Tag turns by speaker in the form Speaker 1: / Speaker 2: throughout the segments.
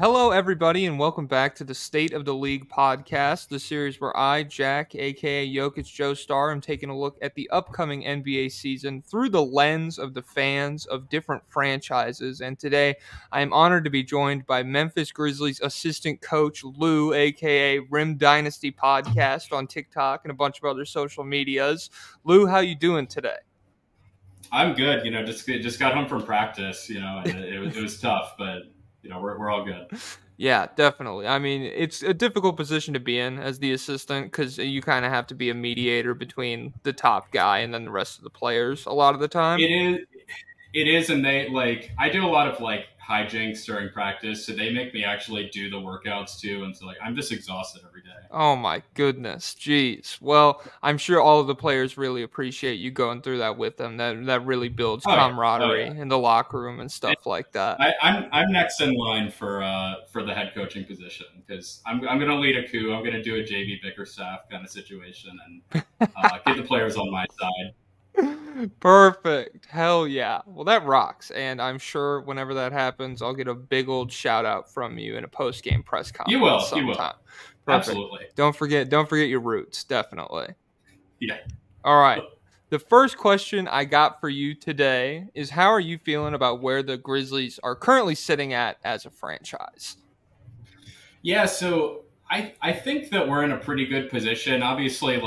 Speaker 1: Hello, everybody, and welcome back to the State of the League podcast, the series where I, Jack, aka JokicJoestar, am taking a look at the upcoming NBA season through the lens of the fans of different franchises. And today, I am honored to be joined by Memphis Grizzlies assistant coach Lew, aka Rim Dynasty Podcast on TikTok and a bunch of other social medias. Lew, how you doing today?
Speaker 2: I'm good. Just got home from practice. And it was tough, but we're all good.
Speaker 1: Yeah, definitely. I mean, it's a difficult position to be in as the assistant because you kind of have to be a mediator between the top guy and then the rest of the players a lot of the time.
Speaker 2: It is, and I do a lot of hijinks during practice, so they make me actually do the workouts too, and so I'm just exhausted every day.
Speaker 1: Oh my goodness, jeez. Well, I'm sure all of the players really appreciate you going through that with them. That really builds camaraderie in the locker room and stuff like that.
Speaker 2: I'm next in line for the head coaching position because I'm going to lead a coup. I'm going to do a JV Bickerstaff kind of situation and get the players on my side.
Speaker 1: Perfect. Hell yeah. Well, that rocks. And I'm sure whenever that happens, I'll get a big old shout out from you in a post-game press conference.
Speaker 2: You will.
Speaker 1: Perfect.
Speaker 2: Absolutely.
Speaker 1: Don't forget your roots. Definitely.
Speaker 2: Yeah.
Speaker 1: All right. The first question I got for you today is how are you feeling about where the Grizzlies are currently sitting at as a franchise?
Speaker 2: Yeah, so I think that we're in a pretty good position. Obviously,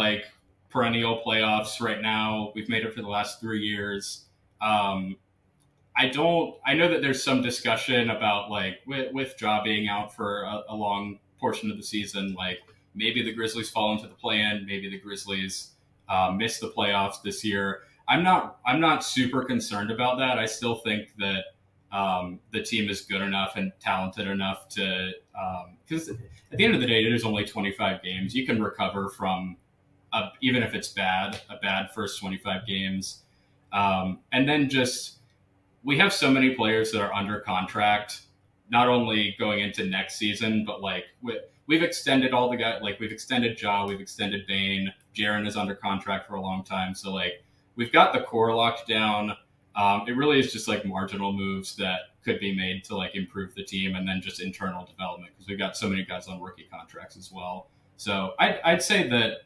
Speaker 2: perennial playoffs right now. We've made it for the last 3 years. I know that there's some discussion about with Ja being out for a long portion of the season, maybe the Grizzlies fall into the play-in, maybe the Grizzlies miss the playoffs this year. I'm not super concerned about that. I still think that the team is good enough and talented enough to because at the end of the day, there's only 25 games. You can recover from even if it's a bad first 25 games. And then we have so many players that are under contract, not only going into next season, but we've extended all the guys, we've extended Ja, we've extended Bane, Jaren is under contract for a long time. So we've got the core locked down. It really is just marginal moves that could be made to improve the team and then just internal development because we've got so many guys on rookie contracts as well. So I'd say that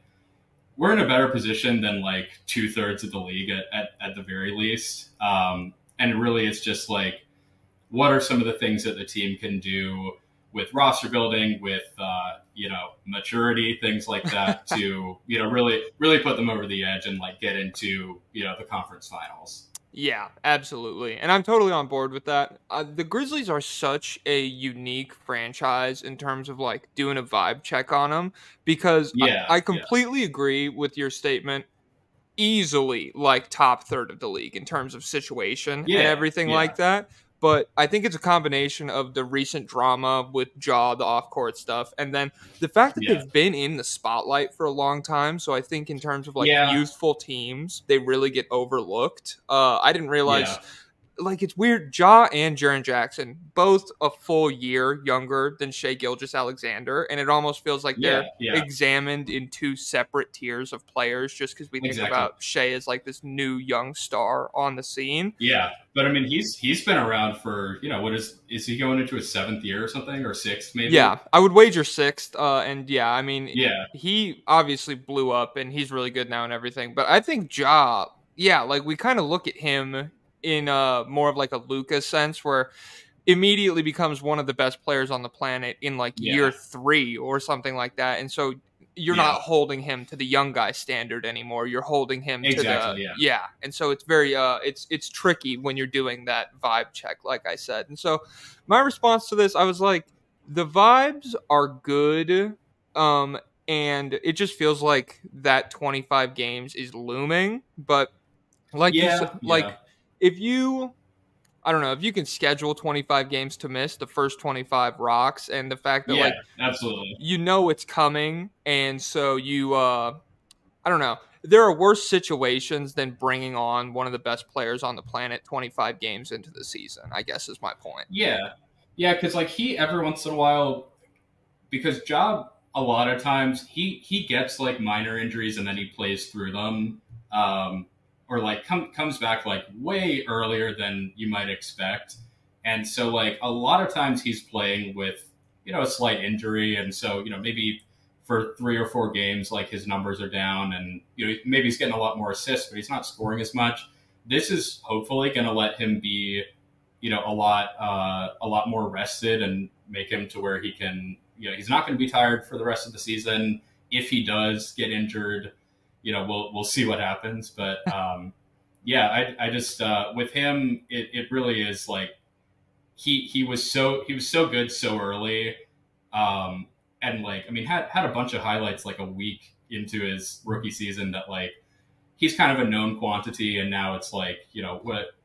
Speaker 2: we're in a better position than 2/3 of the league at the very least. And really it's just what are some of the things that the team can do with roster building, with, maturity, things like that to, really put them over the edge and get into, the conference finals.
Speaker 1: Yeah, absolutely. And I'm totally on board with that. The Grizzlies are such a unique franchise in terms of doing a vibe check on them because I completely agree with your statement. Easily top third of the league in terms of situation and everything like that. But I think it's a combination of the recent drama with Ja, the off-court stuff, and then the fact that they've been in the spotlight for a long time. So I think in terms of youthful teams, they really get overlooked. I didn't realize it's weird. Ja and Jaren Jackson, both a full year younger than Shai Gilgeous-Alexander, and it almost feels like they're examined in two separate tiers of players just because we think about Shai as this new young star on the scene.
Speaker 2: Yeah, but I mean, he's been around for, what is he going into his 7th year or something, or 6th maybe?
Speaker 1: Yeah, I would wager 6th, and I mean, he obviously blew up, and he's really good now and everything, but I think Ja, we kind of look at him in more of a Luka sense where immediately becomes one of the best players on the planet in year 3 or something like that. And so you're not holding him to the young guy standard anymore. You're holding him to the And so it's very it's tricky when you're doing that vibe check, like I said. And so my response to this, I was like, the vibes are good. And it just feels like that 25 games is looming, but you said, if you can schedule 25 games to miss, the first 25 rocks, and the fact that
Speaker 2: absolutely,
Speaker 1: it's coming, and so there are worse situations than bringing on one of the best players on the planet 25 games into the season, I guess is my point.
Speaker 2: Yeah, because he every once in a while, because Ja a lot of times he gets minor injuries and then he plays through them. Or comes back way earlier than you might expect. And so like a lot of times he's playing with, a slight injury. And so, maybe for 3 or 4 games, like his numbers are down and, maybe he's getting a lot more assists, but he's not scoring as much. This is hopefully going to let him be, a lot more rested and make him to where he can, he's not going to be tired for the rest of the season. If he does get injured, we'll see what happens. But I just with him, it really is like he was so good so early, and like had a bunch of highlights like a week into his rookie season that like he's kind of a known quantity, and now it's like what.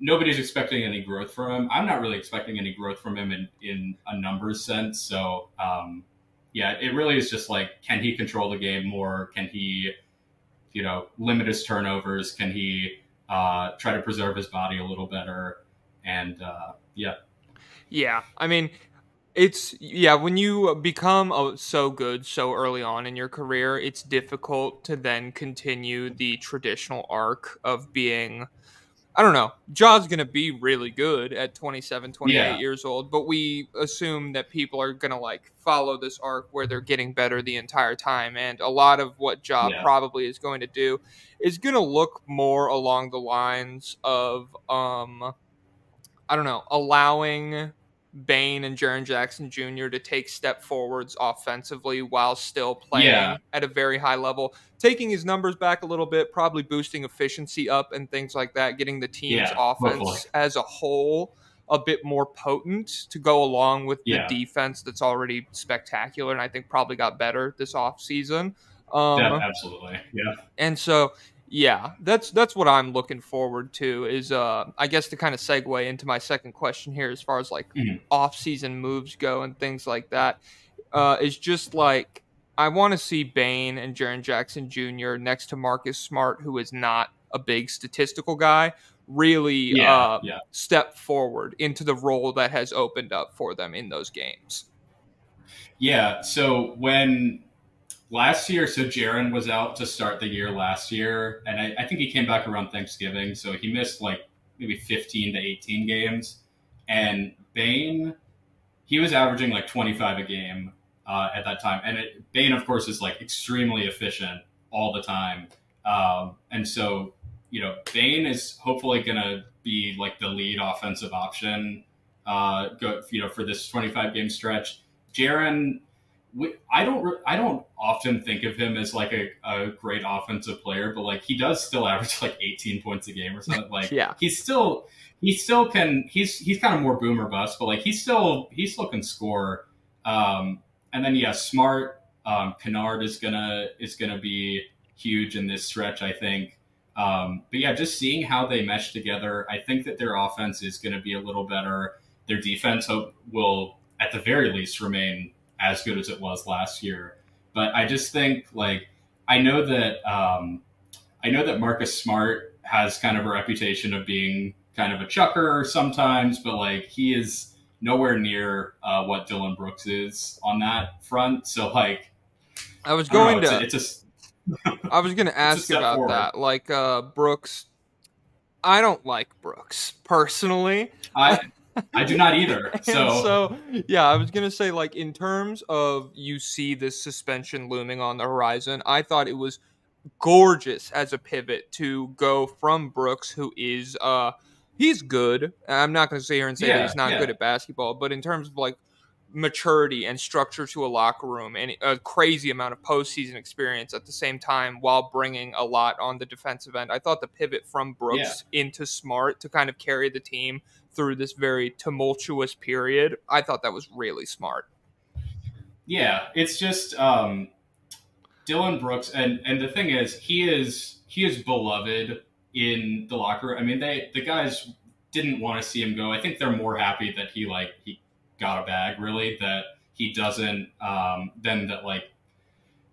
Speaker 2: Nobody's expecting any growth from him. I'm not really expecting any growth from him in a numbers sense. So, it really is just like, can he control the game more? Can he, limit his turnovers? Can he try to preserve his body a little better? And
Speaker 1: Yeah, I mean, when you become so good so early on in your career, it's difficult to then continue the traditional arc of being, I don't know, Ja's going to be really good at 27, 28 years old, but we assume that people are going to like follow this arc where they're getting better the entire time. And a lot of what Ja probably is going to do is going to look more along the lines of, I don't know, allowing Bane and Jaren Jackson Jr. to take step forwards offensively while still playing at a very high level, taking his numbers back a little bit, probably boosting efficiency up and things like that, getting the team's offense as a whole a bit more potent to go along with the defense that's already spectacular and I think probably got better this offseason.
Speaker 2: Absolutely. Yeah.
Speaker 1: And so that's what I'm looking forward to is I guess to kind of segue into my second question here as far as like off-season moves go and things like that is just like I want to see Bane and Jaren Jackson Jr. next to Marcus Smart, who is not a big statistical guy, really step forward into the role that has opened up for them in those games.
Speaker 2: Yeah, so when last year, so Jaren was out to start the year last year, and I think he came back around Thanksgiving, so he missed like maybe 15 to 18 games. And Bane, he was averaging like 25 a game at that time. And Bane, of course, is like extremely efficient all the time. And so, Bane is hopefully going to be like the lead offensive option for this 25 game stretch. Jaren, I don't often think of him as like a great offensive player, but like he does still average like 18 points a game or something. Like he's kind of more boom or bust, but like he still can score. And then Smart, Kennard is gonna be huge in this stretch, I think. But just seeing how they mesh together, I think that their offense is going to be a little better. Their defense will at the very least remain as good as it was last year. But I just think I know that Marcus Smart has kind of a reputation of being kind of a chucker sometimes, but like he is nowhere near what Dylan Brooks is on that front. So like
Speaker 1: I was going to ask about forward. That. Like Brooks, I don't like Brooks personally.
Speaker 2: I do not either. So
Speaker 1: I was going to say, like, in terms of you see this suspension looming on the horizon, I thought it was gorgeous as a pivot to go from Brooks, who is, he's good. I'm not going to sit here and say that he's not good at basketball, but in terms of, like, maturity and structure to a locker room and a crazy amount of postseason experience at the same time while bringing a lot on the defensive end. I thought the pivot from Brooks into Smart to kind of carry the team through this very tumultuous period, I thought that was really smart.
Speaker 2: Yeah, it's just Dylan Brooks, and the thing is, he is beloved in the locker room. I mean, the guys didn't want to see him go. I think they're more happy that he got a bag, really, that he doesn't then that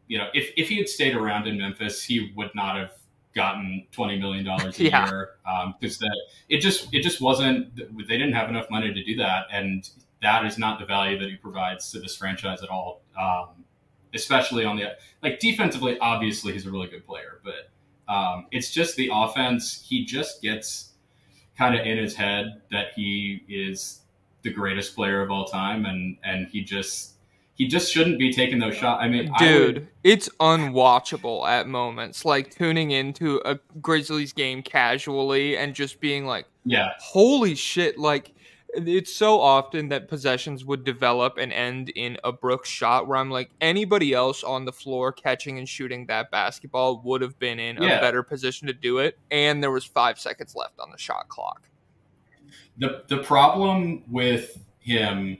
Speaker 2: if he had stayed around in Memphis, he would not have gotten $20 million a year, because it just wasn't, they didn't have enough money to do that, and that is not the value that he provides to this franchise at all, especially on the defensively. Obviously he's a really good player, but it's just the offense. He just gets kind of in his head that he is the greatest player of all time, and he just shouldn't be taking those shots. I mean,
Speaker 1: dude, it's unwatchable at moments. Like tuning into a Grizzlies game casually and just being like,
Speaker 2: yeah,
Speaker 1: holy shit, like it's so often that possessions would develop and end in a Brooks shot where I'm like, anybody else on the floor catching and shooting that basketball would have been in a better position to do it, and there was 5 seconds left on the shot clock.
Speaker 2: The problem with him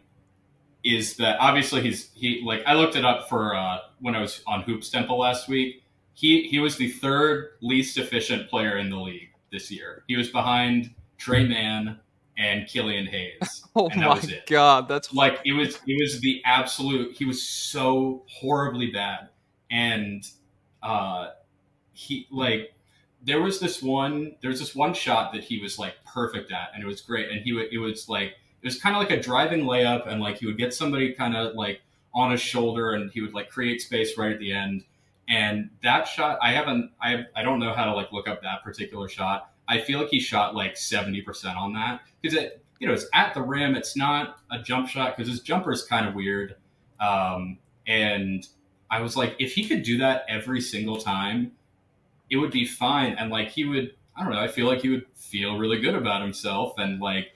Speaker 2: is that obviously he like, I looked it up for when I was on Hoops Temple last week. He was the third least efficient player in the league this year. He was behind Trey Mann and Killian Hayes.
Speaker 1: And that was it. God, that's
Speaker 2: like it was the absolute. He was so horribly bad, and he like there was this one shot that he was like perfect at, and it was great, and it was kind of like a driving layup, and like he would get somebody kind of like on his shoulder, and he would like create space right at the end. And that shot, I don't know how to like look up that particular shot. I feel like he shot like 70% on that because it's at the rim. It's not a jump shot because his jumper is kind of weird. And I was like, if he could do that every single time, it would be fine. And like he would, I don't know, I feel like he would feel really good about himself. And like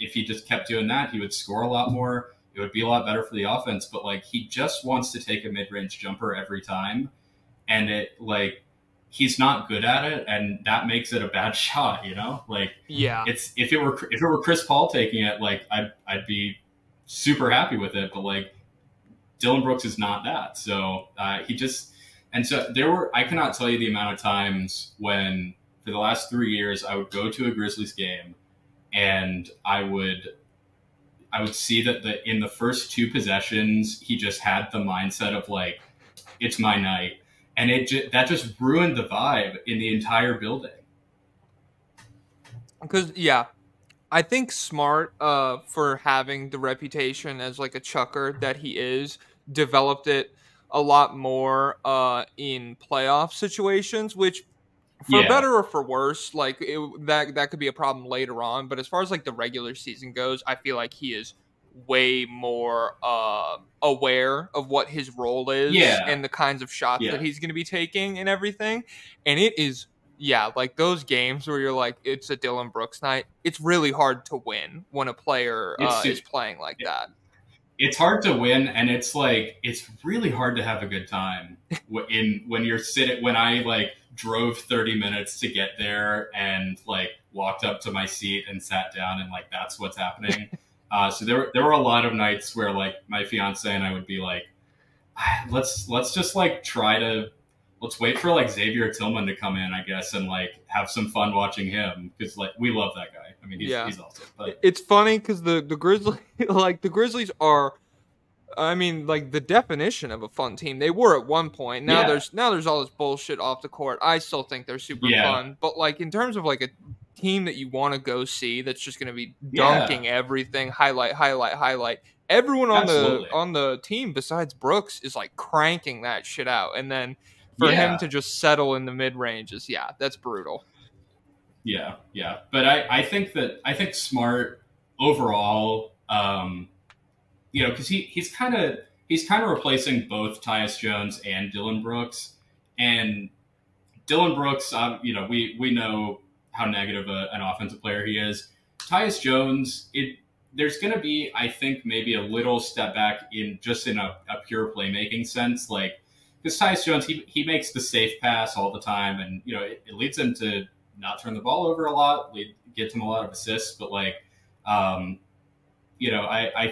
Speaker 2: if he just kept doing that, he would score a lot more. It would be a lot better for the offense. But like he just wants to take a mid-range jumper every time. And it like he's not good at it, and that makes it a bad shot, Like it's if it were Chris Paul taking it, like I'd be super happy with it, but like Dillon Brooks is not that. So I cannot tell you the amount of times when for the last 3 years I would go to a Grizzlies game and I would see that in the first 2 possessions he just had the mindset of like, it's my night. And that just ruined the vibe in the entire building.
Speaker 1: Because, I think Smart, for having the reputation as like a chucker that he is, developed it a lot more in playoff situations, which for better or for worse, like that could be a problem later on. But as far as like the regular season goes, I feel like he is way more aware of what his role is and the kinds of shots that he's going to be taking and everything. And it is, like those games where you're like, it's a Dillon Brooks night. It's really hard to win when a player is playing like that.
Speaker 2: It's hard to win, and it's like it's really hard to have a good time when you're sitting. When I like drove 30 minutes to get there and like walked up to my seat and sat down, and like that's what's happening. So there were a lot of nights where like my fiance and I would be like, let's just like let's wait for like Xavier Tillman to come in, I guess, and like have some fun watching him because like we love that guy. I mean, he's awesome. But
Speaker 1: it's funny because the Grizzlies are, I mean, like the definition of a fun team. They were at one point. Now there's all this bullshit off the court. I still think they're super fun, but like in terms of like a team that you want to go see that's just going to be dunking everything, highlight. Everyone on the team besides Brooks is like cranking that shit out, and then for him to just settle in the mid range is that's brutal.
Speaker 2: Yeah. But I think Smart overall, because he's kind of replacing both Tyus Jones and Dillon Brooks, and Dillon Brooks, we know how negative an offensive player he is. Tyus Jones, there's going to be, I think, maybe a little step back in a pure playmaking sense, like because Tyus Jones, he makes the safe pass all the time, and it leads him to not turn the ball over a lot, gets him a lot of assists, but like, I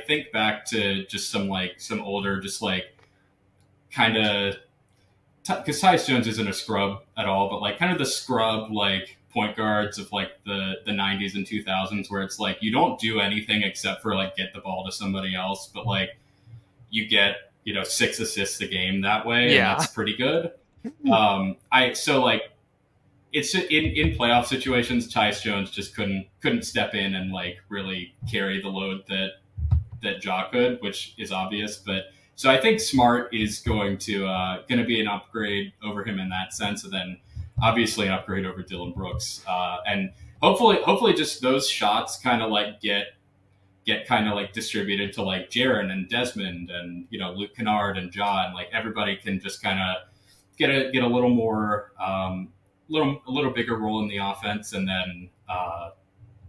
Speaker 2: think back to just some older, just like kind of, because Tyus Jones isn't a scrub at all, but like kind of the scrub like point guards of like the 90s and 2000s where it's like you don't do anything except for like get the ball to somebody else, but like you get 6 assists a game that way, and that's pretty good. It's in playoff situations, Tyus Jones just couldn't step in and like really carry the load that Ja could, which is obvious. But so I think Smart is going to be an upgrade over him in that sense, and then obviously an upgrade over Dillon Brooks, and hopefully just those shots kind of like get kind of like distributed to like Jaren and Desmond and, you know, Luke Kennard and John. Like everybody can just kind of get a little more, a little bigger role in the offense, and then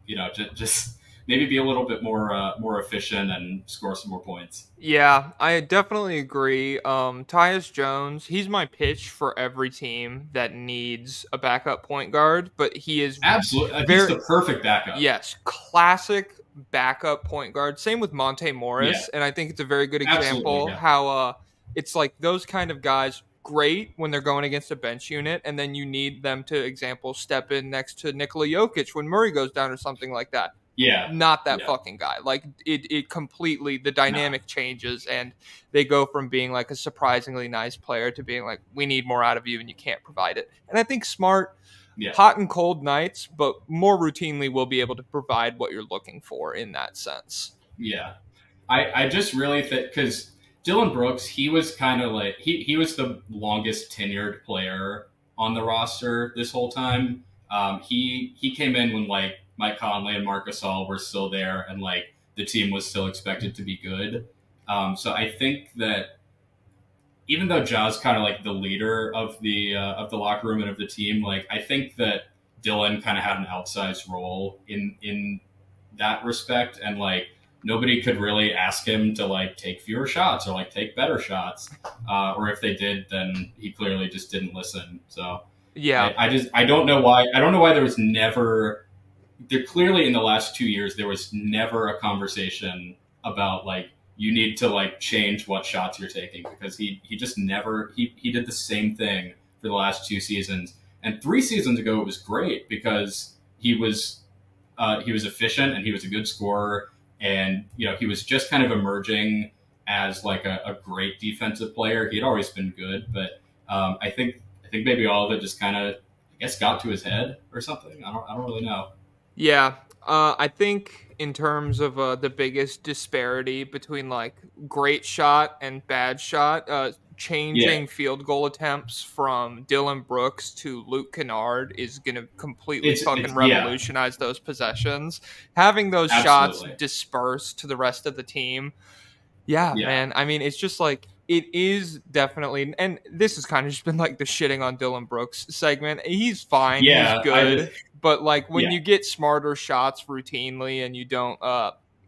Speaker 2: you know, just maybe be a little bit more efficient and score some more points.
Speaker 1: Yeah, I definitely agree. Tyus Jones, he's my pitch for every team that needs a backup point guard, but he is
Speaker 2: absolutely he's the perfect backup.
Speaker 1: Yes, classic backup point guard. Same with Monte Morris, and I think it's a very good example how it's like those kind of guys. Great when they're going against a bench unit, and then you need them to, example, step in next to Nikola Jokic when Murray goes down or something like that.
Speaker 2: Yeah.
Speaker 1: Not that fucking guy. Like, it completely, the dynamic changes, and they go from being like a surprisingly nice player to being like, we need more out of you and you can't provide it. And I think Smart, hot and cold nights, but more routinely will be able to provide what you're looking for in that sense.
Speaker 2: Yeah. I just really think, because Dillon Brooks, he was kind of like, he was the longest tenured player on the roster this whole time. He came in when like Mike Conley and Marc Gasol were still there, and like the team was still expected to be good. So I think that even though Ja's kind of like the leader of the locker room and of the team, like I think that Dillon kind of had an outsized role in that respect, and like nobody could really ask him to like take fewer shots or like take better shots, or if they did, then he clearly just didn't listen. So
Speaker 1: yeah,
Speaker 2: I don't know why there was never. There clearly in the last 2 years there was never a conversation about like you need to like change what shots you're taking, because he just never he did the same thing for the last 2 seasons, and 3 seasons ago it was great because he was efficient and he was a good scorer, and you know he was just kind of emerging as like a great defensive player. He had always been good, but I think maybe all of it just kind of got to his head or something. I don't really know.
Speaker 1: Yeah, I think in terms of the biggest disparity between like great shot and bad shot, changing field goal attempts from Dillon Brooks to Luke Kennard is going to completely revolutionize those possessions. Having those shots dispersed to the rest of the team. Yeah, man. I mean, it's just like, it is definitely, and this has kind of just been like the shitting on Dillon Brooks segment. He's fine. He's good. But like when you get smarter shots routinely and you don't,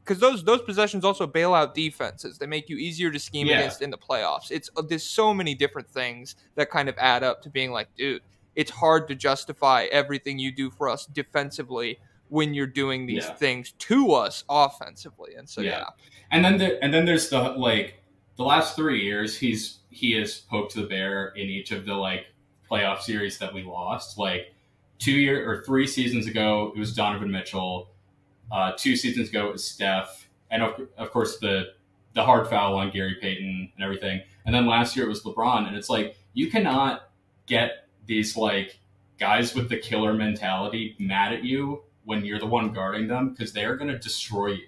Speaker 1: because those possessions also bail out defenses. They make you easier to scheme against in the playoffs. There's so many different things that kind of add up to being like, dude, it's hard to justify everything you do for us defensively when you're doing these things to us offensively. And so
Speaker 2: and then there's the last 3 years he has poked the bear in each of the like playoff series that we lost. Like 3 seasons ago it was Donovan Mitchell. 2 seasons ago it was Steph, and of course the hard foul on Gary Payton and everything. And then last year it was LeBron. And it's like, you cannot get these like guys with the killer mentality mad at you when you're the one guarding them, because they are going to destroy you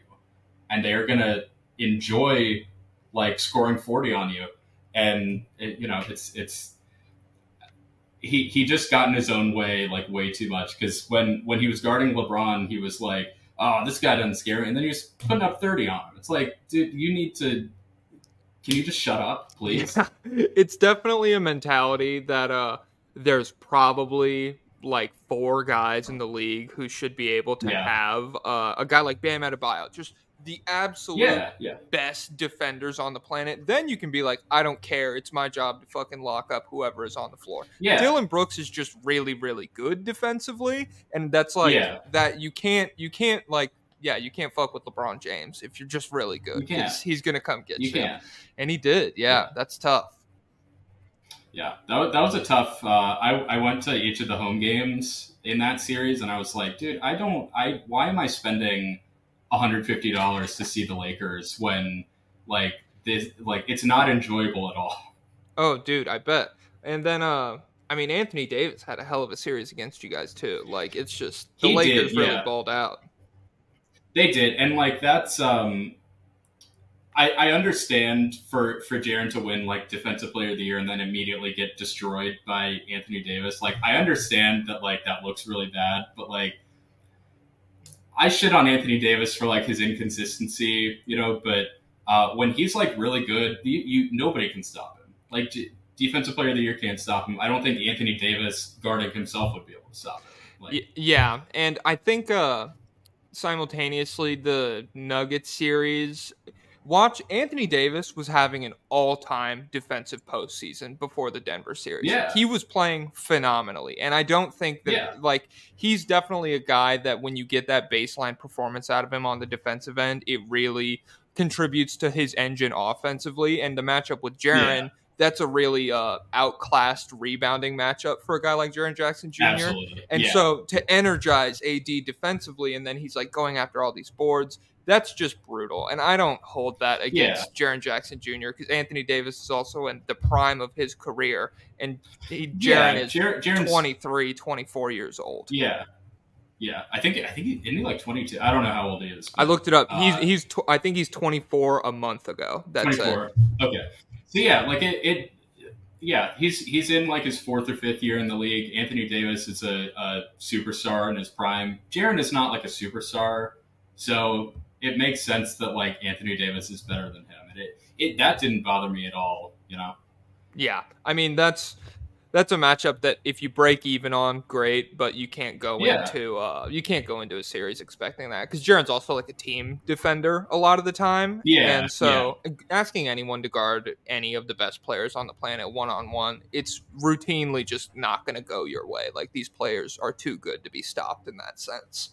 Speaker 2: and they are going to enjoy like scoring 40 on you. And he just got in his own way like way too much, because when he was guarding LeBron, he was like, oh, this guy doesn't scare me, and then he was putting up 30 on him. It's like, dude, can you just shut up, please?
Speaker 1: Yeah. It's definitely a mentality that there's probably like 4 guys in the league who should be able to have a guy like Bam Adebayo, just the absolute best defenders on the planet. Then you can be like, I don't care. It's my job to fucking lock up whoever is on the floor. Yeah. Dillon Brooks is just really, really good defensively. And that's like that you can't like, you can't fuck with LeBron James if you're just really good, because he's going to come get you. And he did. Yeah, that's tough.
Speaker 2: Yeah, that was a tough. I went to each of the home games in that series, and I was like, dude, why am I spending $150 to see the Lakers when like this, like it's not enjoyable at all?
Speaker 1: Oh, dude, I bet. And then I mean, Anthony Davis had a hell of a series against you guys too. Like, it's just the Lakers really balled out.
Speaker 2: They did, and like that's I understand for Jaren to win like Defensive Player of the Year and then immediately get destroyed by Anthony Davis. Like, I understand that like that looks really bad, but like I shit on Anthony Davis for like his inconsistency, but when he's like really good, nobody can stop him. Like defensive player of the year can't stop him. I don't think Anthony Davis guarding himself would be able to stop him. Like,
Speaker 1: yeah, and I think simultaneously the Nuggets series. Watch, Anthony Davis was having an all-time defensive postseason before the Denver series.
Speaker 2: Yeah.
Speaker 1: He was playing phenomenally. And I don't think that, he's definitely a guy that when you get that baseline performance out of him on the defensive end, it really contributes to his engine offensively. And the matchup with Jaren, that's a really outclassed rebounding matchup for a guy like Jaren Jackson Jr.
Speaker 2: Absolutely.
Speaker 1: And so to energize AD defensively, and then he's like going after all these boards, that's just brutal. And I don't hold that against Jaren Jackson Jr. because Anthony Davis is also in the prime of his career. And Jaren is 23, 24 years old.
Speaker 2: Yeah. Yeah. I think isn't he like 22? I don't know how old he is.
Speaker 1: I looked it up. I think he's 24 a month ago. That's
Speaker 2: 24.
Speaker 1: It.
Speaker 2: Okay. So like he's in like his fourth or fifth year in the league. Anthony Davis is a superstar in his prime. Jaren is not like a superstar. So it makes sense that like Anthony Davis is better than him. And that didn't bother me at all,
Speaker 1: Yeah. I mean, that's a matchup that if you break even on, great, but you can't go into a series expecting that because Jaren's also like a team defender a lot of the time.
Speaker 2: Yeah.
Speaker 1: And so asking anyone to guard any of the best players on the planet one-on-one, it's routinely just not going to go your way. Like these players are too good to be stopped in that sense.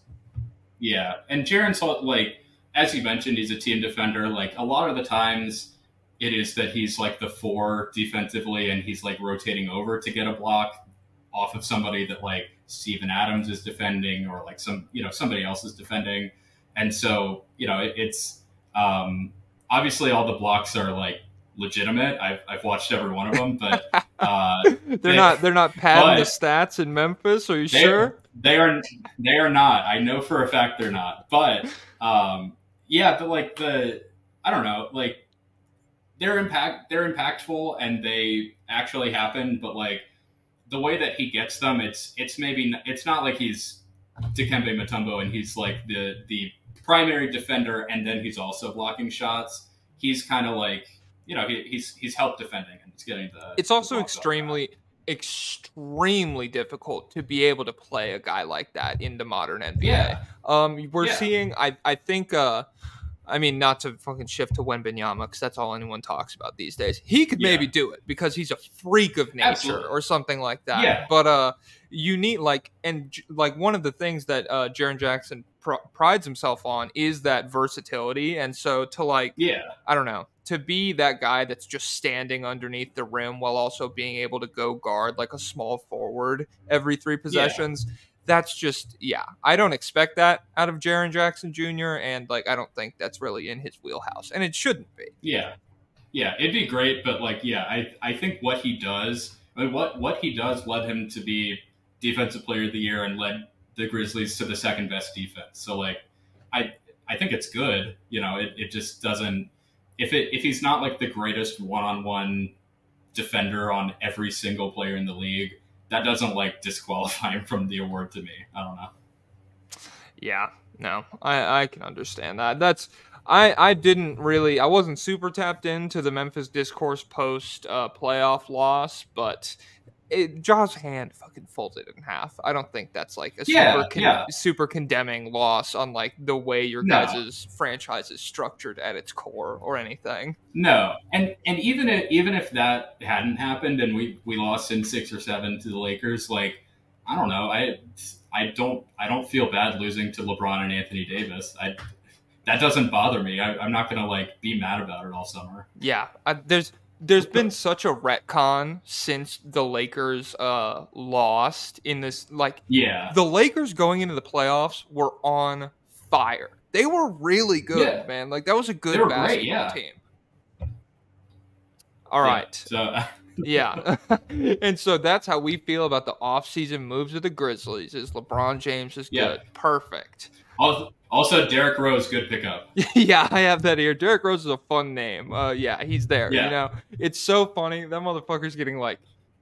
Speaker 2: Yeah. And Jaren's like, as you mentioned, he's a team defender. Like a lot of the times it is that he's like the 4 defensively and he's like rotating over to get a block off of somebody that like Steven Adams is defending or like somebody else is defending. And so, it's obviously all the blocks are like legitimate. I've watched every one of them, but
Speaker 1: they're not padding the stats in Memphis. Are you sure?
Speaker 2: They are not. I know for a fact they're not. But but like I don't know, like they're impactful and they actually happen, but like the way that he gets them, it's not like he's Dikembe Mutombo and he's like the primary defender and then he's also blocking shots. He's kind of like, he's help defending and he's getting the.
Speaker 1: It's also extremely difficult to be able to play a guy like that in the modern NBA.
Speaker 2: Yeah.
Speaker 1: We're seeing, I think, not to fucking shift to Wembanyama because that's all anyone talks about these days. He could maybe do it because he's a freak of nature or something like that.
Speaker 2: Yeah.
Speaker 1: But you need one of the things that Jaren Jackson prides himself on is that versatility. And so to I don't know, to be that guy that's just standing underneath the rim while also being able to go guard like a small forward every 3 possessions. That's just, I don't expect that out of Jaren Jackson Jr. And I don't think that's really in his wheelhouse and it shouldn't be.
Speaker 2: Yeah. It'd be great. But I think what he does, what he does led him to be defensive player of the year and led the Grizzlies to the second best defense. So I think it's good. It just doesn't, if he's not like the greatest one-on-one defender on every single player in the league, that doesn't disqualify him from the award to me. I don't know.
Speaker 1: Yeah, no, I can understand that. I wasn't super tapped into the Memphis discourse post playoff loss, but Ja's hand fucking folded in half. I don't think that's a super condemning loss on the way your guys' franchise is structured at its core or anything.
Speaker 2: No, and even if that hadn't happened and we lost in 6 or 7 to the Lakers, I don't know, I don't feel bad losing to LeBron and Anthony Davis. That doesn't bother me. I'm not gonna be mad about it all summer.
Speaker 1: Yeah, there's been such a retcon since the Lakers lost in this. The Lakers going into the playoffs were on fire. They were really good, man. That was a good basketball team. All right.
Speaker 2: So
Speaker 1: yeah. And so that's how we feel about the offseason moves of the Grizzlies is LeBron James is good. Perfect.
Speaker 2: Also, Derrick Rose, good pickup.
Speaker 1: Yeah, I have that here. Derrick Rose is a fun name. He's there.
Speaker 2: Yeah.
Speaker 1: It's so funny. That motherfucker's getting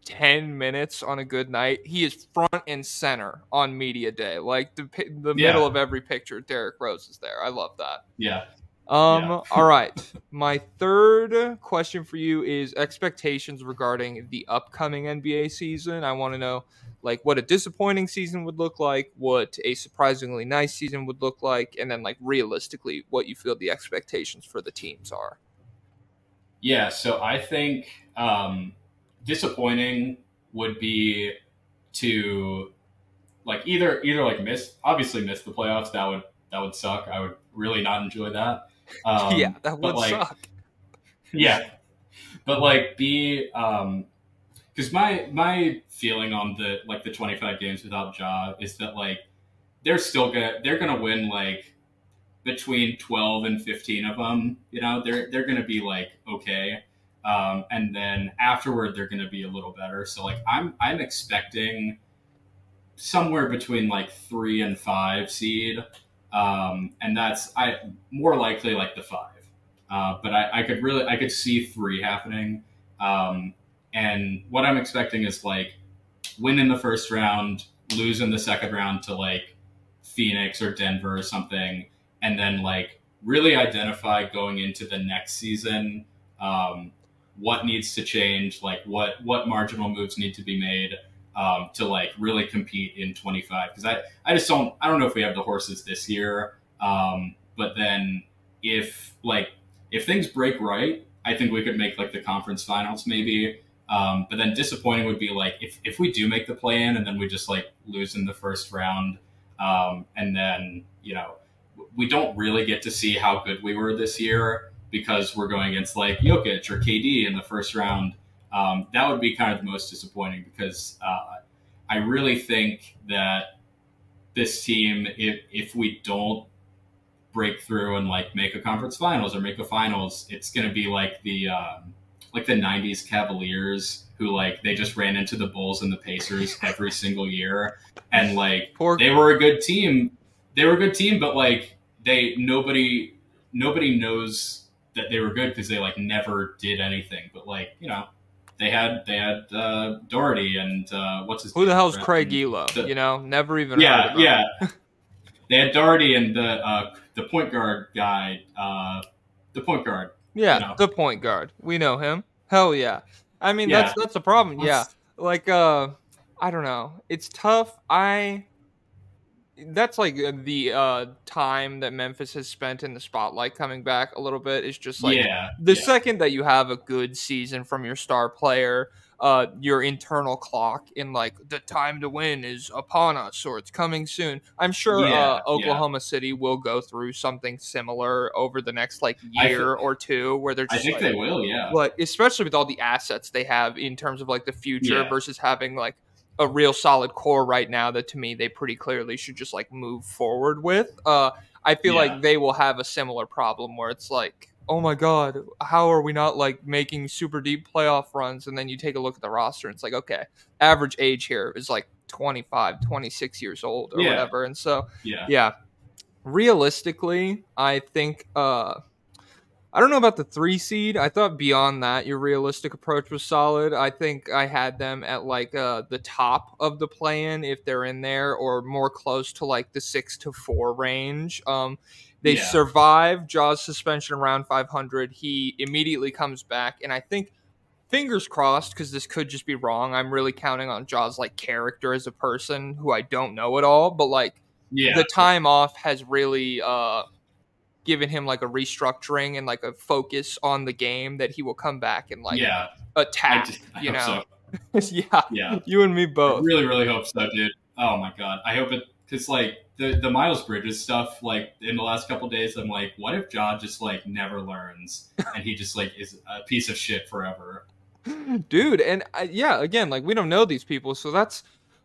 Speaker 1: 10 minutes on a good night, he is front and center on media day. Like the middle of every picture, Derrick Rose is there. I love that.
Speaker 2: Yeah.
Speaker 1: All right. My third question for you is expectations regarding the upcoming NBA season. I want to know like what a disappointing season would look like, what a surprisingly nice season would look like, and then like realistically what you feel the expectations for the teams are.
Speaker 2: Yeah, so I think disappointing would be to like either like miss the playoffs. That would suck. I would really not enjoy that.
Speaker 1: Yeah, that would suck.
Speaker 2: Yeah, but like be because my feeling on the 25 games without Ja is that like they're gonna win like between 12 and 15 of them. You know, they're gonna be like okay, and then afterward they're gonna be a little better. So like I'm expecting somewhere between like 3 and 5 seed, and that's more likely like the 5. But I could see 3 happening. And what I'm expecting is like win in the first round, lose in the second round to like Phoenix or Denver or something, and then like really identify going into the next season what needs to change, like what marginal moves need to be made to like really compete in 25. Because I don't know if we have the horses this year. But then if things break right, I think we could make like the conference finals maybe. But then disappointing would be like if we do make the play-in and then we just like lose in the first round, and then we don't really get to see how good we were this year because we're going against like Jokic or KD in the first round. That would be kind of the most disappointing because I really think that this team, if we don't break through and like make a conference finals or make a finals, it's going to be like the 90s Cavaliers who like they just ran into the Bulls and the Pacers every single year, and like they were a good team. They were a good team, but like nobody knows that they were good because they like never did anything. But like they had Doherty and what's his name?
Speaker 1: Who the hell's Craig Elo? Never even heard of him.
Speaker 2: Yeah. They had Doherty and the point guard guy, the point guard.
Speaker 1: Yeah, the point guard. We know him. Hell yeah. I mean, that's the problem. Yeah. Like, I don't know. It's tough. That's like the time that Memphis has spent in the spotlight coming back a little bit is just like the second that you have a good season from your star player, your internal clock in like the time to win is upon us or it's coming soon. I'm sure Oklahoma City will go through something similar over the next like year or two where they're just
Speaker 2: I think they will,
Speaker 1: But especially with all the assets they have in terms of like the future versus having like a real solid core right now that to me they pretty clearly should just like move forward with. I feel like they will have a similar problem where it's like, oh my God, how are we not like making super deep playoff runs? And then you take a look at the roster and it's like, okay, average age here is like 25, 26 years old or whatever. And so, realistically, I think, I don't know about the 3 seed. I thought beyond that, your realistic approach was solid. I think I had them at like the top of the play-in if they're in there, or more close to like the 6 to 4 range. They survive Ja's suspension around 500. He immediately comes back, and I think, fingers crossed, because this could just be wrong, I'm really counting on Ja's like character as a person, who I don't know at all, but like the time off has really given him like a restructuring and like a focus on the game that he will come back and like attack.
Speaker 2: I hope
Speaker 1: so. Yeah, you and me both.
Speaker 2: I really, really hope so, dude. Oh my God, I hope it, because like the Miles Bridges stuff, like in the last couple of days, I'm like, what if Ja just like never learns and he just like is a piece of shit forever,
Speaker 1: dude? And again, like we don't know these people, so that's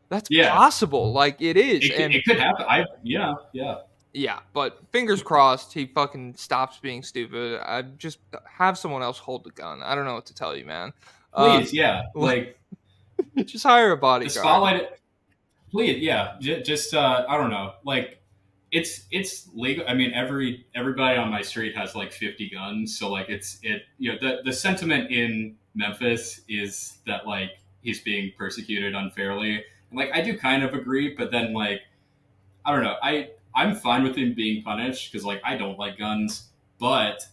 Speaker 1: possible. Like it is,
Speaker 2: it could happen.
Speaker 1: Yeah, but fingers crossed he fucking stops being stupid. I just have someone else hold the gun. I don't know what to tell you, man.
Speaker 2: Please, like
Speaker 1: just hire a bodyguard.
Speaker 2: The spotlight, please, just I don't know, like it's legal. I mean, everybody on my street has like 50 guns, so like the sentiment in Memphis is that like he's being persecuted unfairly. And like, I do kind of agree, but then like, I don't know. I'm fine with him being punished because like I don't like guns, but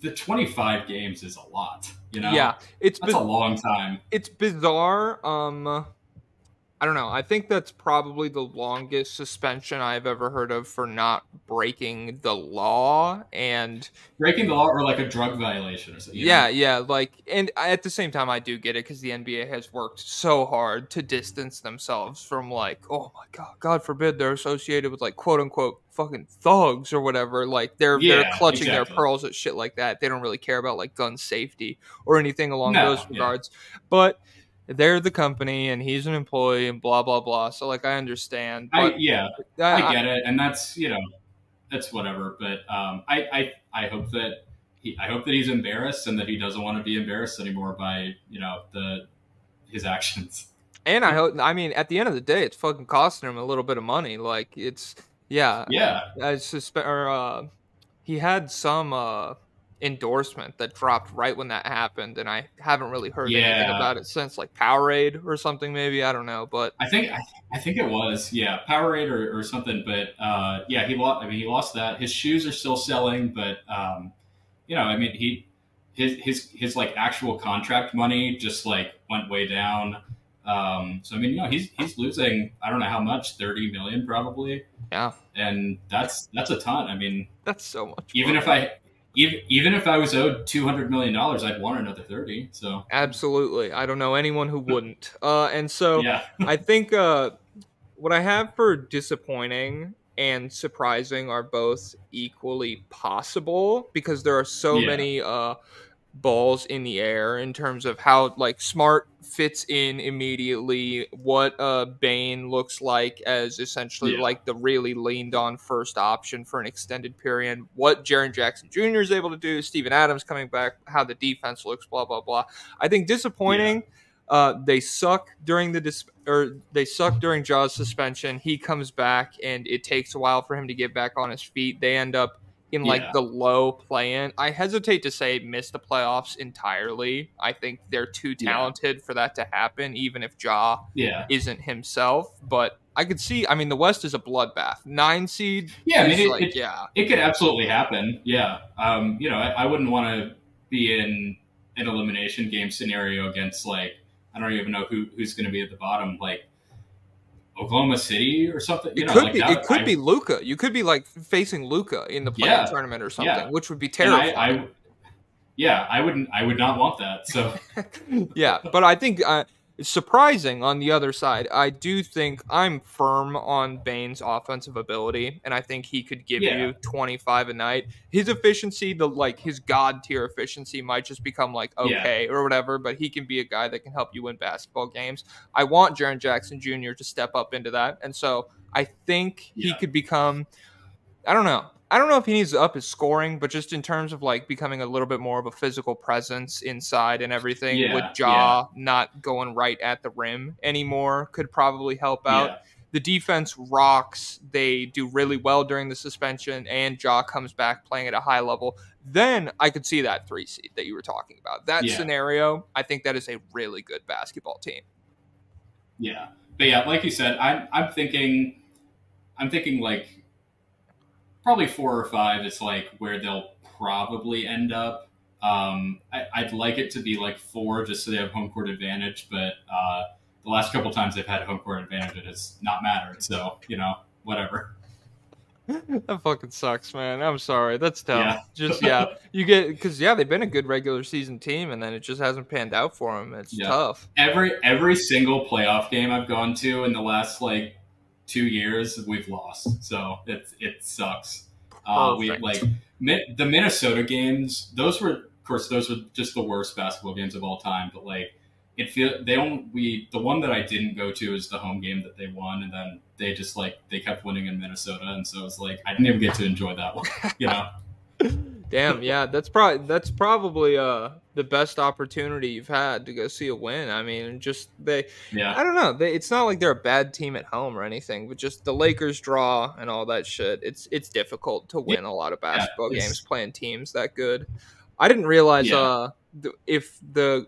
Speaker 2: the 25 games is a lot, you know?
Speaker 1: Yeah,
Speaker 2: that's a long time.
Speaker 1: It's bizarre. I don't know. I think that's probably the longest suspension I've ever heard of for not breaking the law and
Speaker 2: breaking the law or like a drug violation or something.
Speaker 1: Yeah. Like, and at the same time, I do get it because the NBA has worked so hard to distance themselves from like, oh my God forbid they're associated with like quote unquote fucking thugs or whatever. Like they're clutching their pearls at shit like that. They don't really care about like gun safety or anything along those regards. But they're the company and he's an employee and blah blah blah. So like I understand. But
Speaker 2: I get it, and that's that's whatever. But I hope that he's embarrassed and that he doesn't want to be embarrassed anymore by his actions.
Speaker 1: And I mean, at the end of the day, it's fucking costing him a little bit of money. Like it's he had some endorsement that dropped right when that happened, and I haven't really heard anything about it since, like Powerade or something, maybe. I don't know, but
Speaker 2: I think it was Powerade or something. But he lost that. His shoes are still selling, but I mean his like actual contract money just like went way down. So I mean he's losing, I don't know how much, 30 million probably.
Speaker 1: Yeah,
Speaker 2: and that's a ton. I mean
Speaker 1: that's so much.
Speaker 2: Even if I was owed $200 million, I'd want another 30. So
Speaker 1: absolutely, I don't know anyone who wouldn't. And so I think what I have for disappointing and surprising are both equally possible because there are so many balls in the air in terms of how like Smart fits in immediately, what Bane looks like as essentially like the really leaned on first option for an extended period, what Jaren Jackson Jr. is able to do, Steven Adams coming back, how the defense looks, blah blah blah. I think disappointing. They suck during during Ja's suspension. He comes back and it takes a while for him to get back on his feet. They end up in like the low play-in. I hesitate to say miss the playoffs entirely. I think they're too talented for that to happen, even if Ja isn't himself. But I could see, I mean, the West is a bloodbath. 9 seed.
Speaker 2: Yeah, I mean, it could absolutely happen. Yeah. I wouldn't want to be in an elimination game scenario against like, I don't even know who's going to be at the bottom. Like, Oklahoma City or something.
Speaker 1: It could be Luka. You could be like facing Luka in the play-in tournament or something, which would be terrifying.
Speaker 2: I would not want that. So
Speaker 1: but I think it's surprising on the other side. I do think I'm firm on Bane's offensive ability, and I think he could give you 25 a night. His efficiency, his god tier efficiency, might just become like okay or whatever, but he can be a guy that can help you win basketball games. I want Jaren Jackson Jr. to step up into that, and so I think he could become. I don't know if he needs to up his scoring, but just in terms of like becoming a little bit more of a physical presence inside and everything with Ja not going right at the rim anymore could probably help out. The defense rocks. They do really well during the suspension, and Ja comes back playing at a high level. Then I could see that 3 seed that you were talking about. That scenario, I think that is a really good basketball team.
Speaker 2: Yeah. But like you said, I'm thinking like probably 4 or 5 is like where they'll probably end up. I'd like it to be like 4 just so they have home court advantage, but the last couple times they've had home court advantage, it has not mattered. So, whatever.
Speaker 1: That fucking sucks, man. I'm sorry. That's tough. You get because they've been a good regular season team, and then it just hasn't panned out for them. It's tough.
Speaker 2: Every single playoff game I've gone to in the last like 2 years, we've lost. So it sucks. The Minnesota games. Those were just the worst basketball games of all time. But like the one that I didn't go to is the home game that they won, and then they just they kept winning in Minnesota, and so it's like I didn't even get to enjoy that one.
Speaker 1: Damn, yeah, that's probably the best opportunity you've had to go see a win. I mean, I don't know. It's not like they're a bad team at home or anything, but just the Lakers draw and all that shit. It's difficult to win a lot of basketball games playing teams that good. I didn't realize if the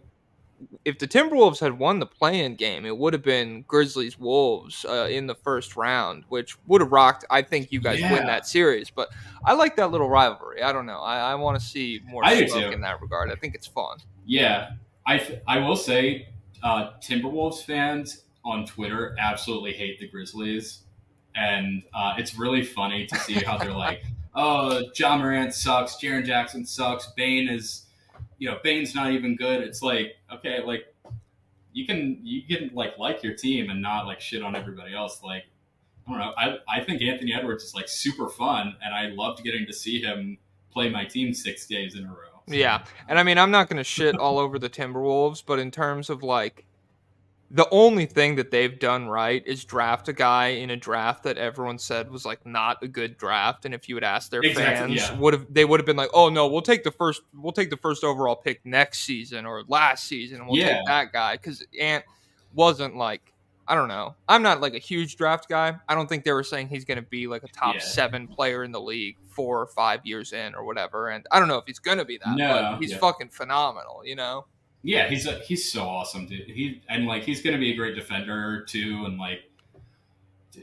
Speaker 1: if the Timberwolves had won the play-in game, it would have been Grizzlies-Wolves in the first round, which would have rocked. I think you guys win that series, but I like that little rivalry. I don't know. I want to see more smoke in that regard. I think it's fun.
Speaker 2: Yeah, I will say Timberwolves fans on Twitter absolutely hate the Grizzlies, and it's really funny to see how they're like, oh, Ja Morant sucks, Jaren Jackson sucks, Bane's not even good. It's like, okay, like you can like your team and not like shit on everybody else. Like, I don't know. I think Anthony Edwards is like super fun, and I loved getting to see him play my team 6 days in a row. So.
Speaker 1: Yeah, and I mean, I'm not going to shit all over the Timberwolves, but in terms of like, the only thing that they've done right is draft a guy in a draft that everyone said was like not a good draft, and if you had asked their fans, they would have been like, "Oh no, we'll take the first overall pick next season or last season, and we'll take that guy," because Ant wasn't like, I don't know. I'm not like a huge draft guy. I don't think they were saying he's going to be like a top 7 player in the league 4 or 5 years in or whatever. And I don't know if he's going to be that, but he's fucking phenomenal, you know?
Speaker 2: Yeah, he's so awesome, dude. He's going to be a great defender too, and like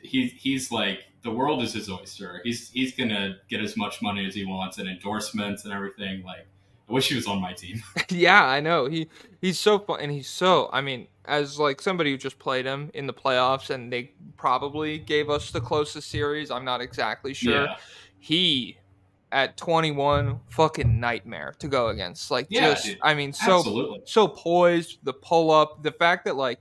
Speaker 2: he's like, the world is his oyster. He's going to get as much money as he wants and endorsements and everything. Like, I wish he was on my team.
Speaker 1: Yeah, I know. He's so fun, and I mean, as like somebody who just played him in the playoffs, and they probably gave us the closest series. I'm not exactly sure. Yeah. He at 21, fucking nightmare to go against. Like, dude, I mean, so poised, the pull up, the fact that like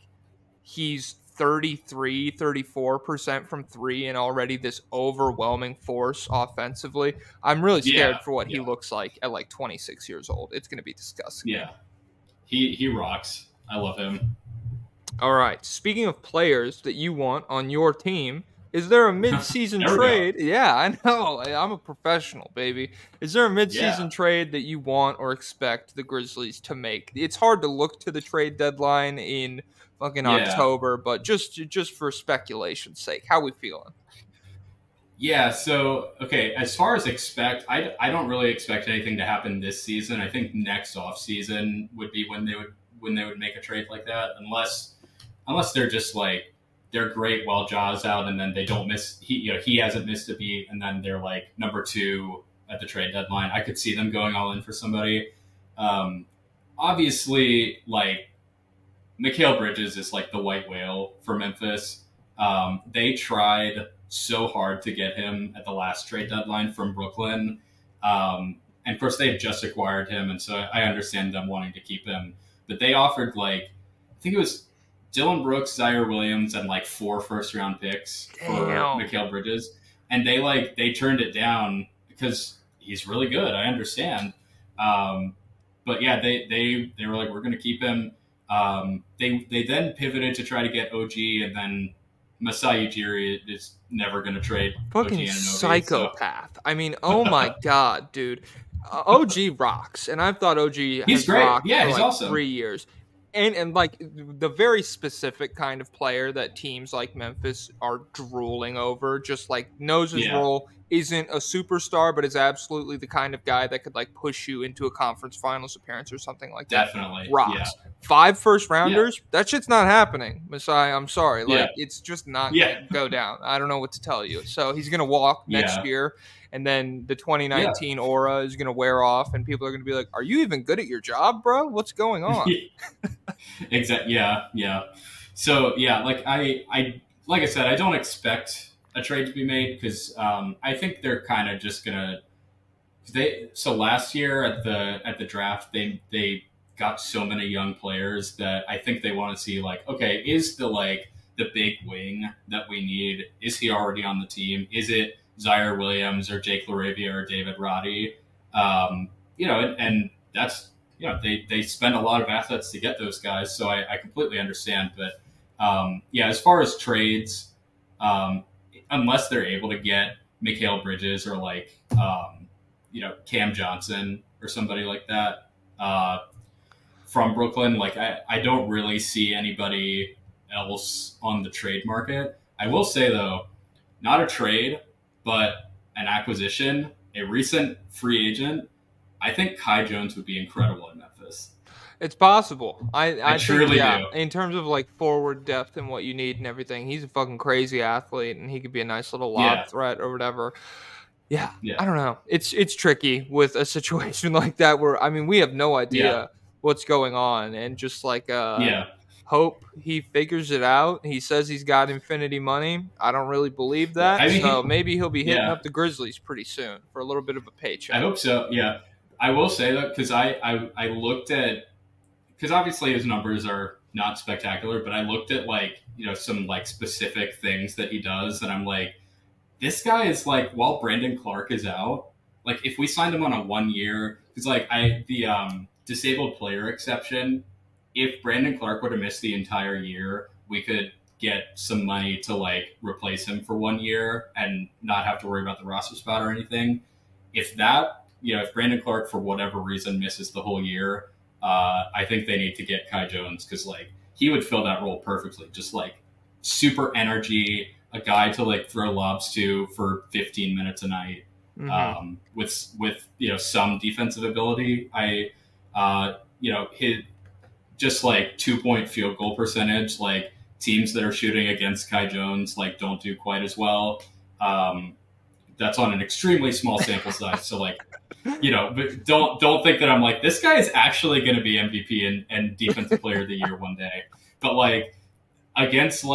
Speaker 1: he's 34% from 3 and already this overwhelming force offensively. I'm really scared for what he looks like at like 26 years old. It's going to be disgusting.
Speaker 2: Yeah. He rocks. I love him.
Speaker 1: All right. Speaking of players that you want on your team, is there a mid-season trade? Yeah, I know. I'm a professional, baby. Is there a mid-season trade that you want or expect the Grizzlies to make? It's hard to look to the trade deadline in fucking October, but just for speculation's sake, how we feeling?
Speaker 2: Yeah, so okay, as far as expect, I don't really expect anything to happen this season. I think next off season would be when they would make a trade like that, unless they're just like, they're great while Ja's out, and then they don't miss. He hasn't missed a beat, and then they're like number 2 at the trade deadline. I could see them going all in for somebody. Obviously, like Mikal Bridges is like the white whale for Memphis. They tried so hard to get him at the last trade deadline from Brooklyn, and of course they had just acquired him, and so I understand them wanting to keep him. But they offered like, I think it was Dylan Brooks, Zaire Williams, and like 4 first-round picks for Mikal Bridges, and they turned it down because he's really good. I understand, but yeah, they were like, we're going to keep him. They then pivoted to try to get OG, and then Masai Ujiri is never going to trade.
Speaker 1: Fucking psychopath. So. I mean, oh my god, dude. OG rocks, and I've thought OG has rocked for like awesome. 3 years. And like the very specific kind of player that teams like Memphis are drooling over, just like knows his role, isn't a superstar, but is absolutely the kind of guy that could like push you into a conference finals appearance or something like that.
Speaker 2: Definitely.
Speaker 1: Rocks. Yeah. 5 first rounders, that shit's not happening, Masai. I'm sorry. Like it's just not gonna go down. I don't know what to tell you. So he's gonna walk next year. And then the 2019 aura is going to wear off, and people are going to be like, "Are you even good at your job, bro? What's going on?"
Speaker 2: Exactly. Yeah. So like I said, I don't expect a trade to be made because I think they're kind of just gonna. So last year at the draft, they got so many young players that I think they want to see like, okay, is the big wing that we need? Is he already on the team? Is it Zaire Williams or Jake LaRavia or David Roddy, and that's, they spend a lot of assets to get those guys. So I completely understand. But as far as trades, unless they're able to get Mikal Bridges or like, Cam Johnson or somebody like that from Brooklyn, like I don't really see anybody else on the trade market. I will say though, not a trade, but an acquisition, a recent free agent, I think Kai Jones would be incredible in Memphis.
Speaker 1: It's possible. I
Speaker 2: truly
Speaker 1: think,
Speaker 2: do.
Speaker 1: In terms of like forward depth and what you need and everything, he's a fucking crazy athlete, and he could be a nice little lob threat or whatever. Yeah, I don't know. It's tricky with a situation like that where we have no idea what's going on, and just like hope he figures it out. He says he's got infinity money. I don't really believe that. So maybe he'll be hitting up the Grizzlies pretty soon for a little bit of a paycheck.
Speaker 2: I hope so. Yeah, I will say that because I looked at, because obviously his numbers are not spectacular, but I looked at some specific things that he does, and I'm like, this guy is while Brandon Clark is out, if we signed him on a 1 year, because the disabled player exception, if Brandon Clark would have missed the entire year, we could get some money to replace him for 1 year and not have to worry about the roster spot or anything. If Brandon Clark for whatever reason misses the whole year, I think they need to get Kai Jones, because he would fill that role perfectly. Just super energy, a guy to throw lobs to for 15 minutes a night, with some defensive ability. His just 2-point field goal percentage. Teams that are shooting against Kai Jones don't do quite as well. That's on an extremely small sample size. So but don't think that I'm this guy is actually going to be MVP and defensive player of the year one day. But against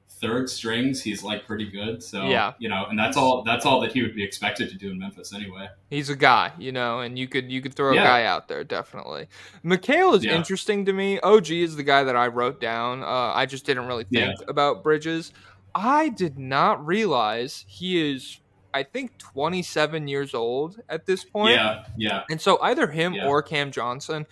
Speaker 2: third strings, he's pretty good. So and that's all that he would be expected to do in Memphis anyway.
Speaker 1: He's a guy, and you could throw a guy out there, definitely. Mikal is interesting to me. OG is the guy that I wrote down. I just didn't really think about Bridges. I did not realize he is, I think, 27 years old at this point.
Speaker 2: Yeah.
Speaker 1: And so either him or Cam Johnson,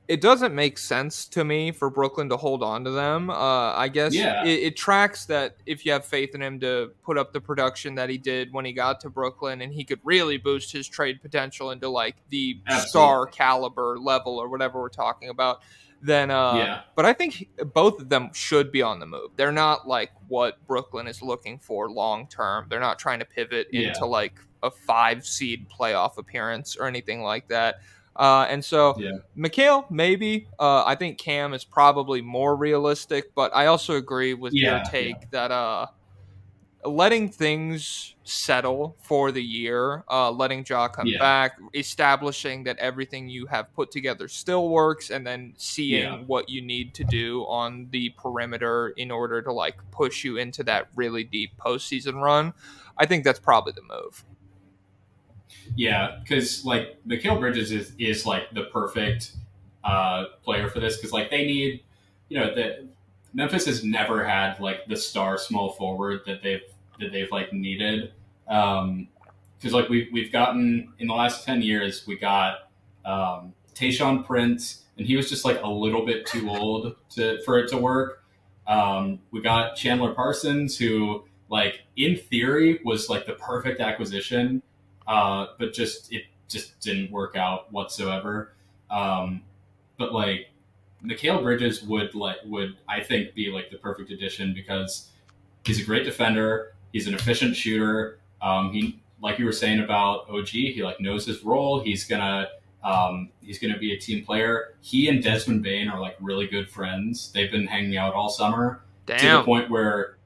Speaker 1: it doesn't make sense to me for Brooklyn to hold on to them. I guess it tracks that if you have faith in him to put up the production that he did when he got to Brooklyn, and he could really boost his trade potential into the star caliber level or whatever we're talking about, then but I think both of them should be on the move. They're not what Brooklyn is looking for long term. They're not trying to pivot into a 5-seed playoff appearance or anything like that. And so Mikal, maybe. I think Cam is probably more realistic, but I also agree with your take that letting things settle for the year, letting Ja come back, establishing that everything you have put together still works, and then seeing what you need to do on the perimeter in order to push you into that really deep postseason run. I think that's probably the move.
Speaker 2: Yeah, because Mikal Bridges is the perfect player for this, because they need, that Memphis has never had the star small forward that they've needed, because we've gotten in the last 10 years, we got Tayshaun Prince, and he was just a little bit too old for it to work. We got Chandler Parsons, who in theory was the perfect acquisition. But it just didn't work out whatsoever. But Mikal Bridges would I think be the perfect addition, because he's a great defender. He's an efficient shooter. He, like you were saying about OG, he knows his role. He's gonna be a team player. He and Desmond Bane are really good friends. They've been hanging out all summer.
Speaker 1: Damn.
Speaker 2: To the point where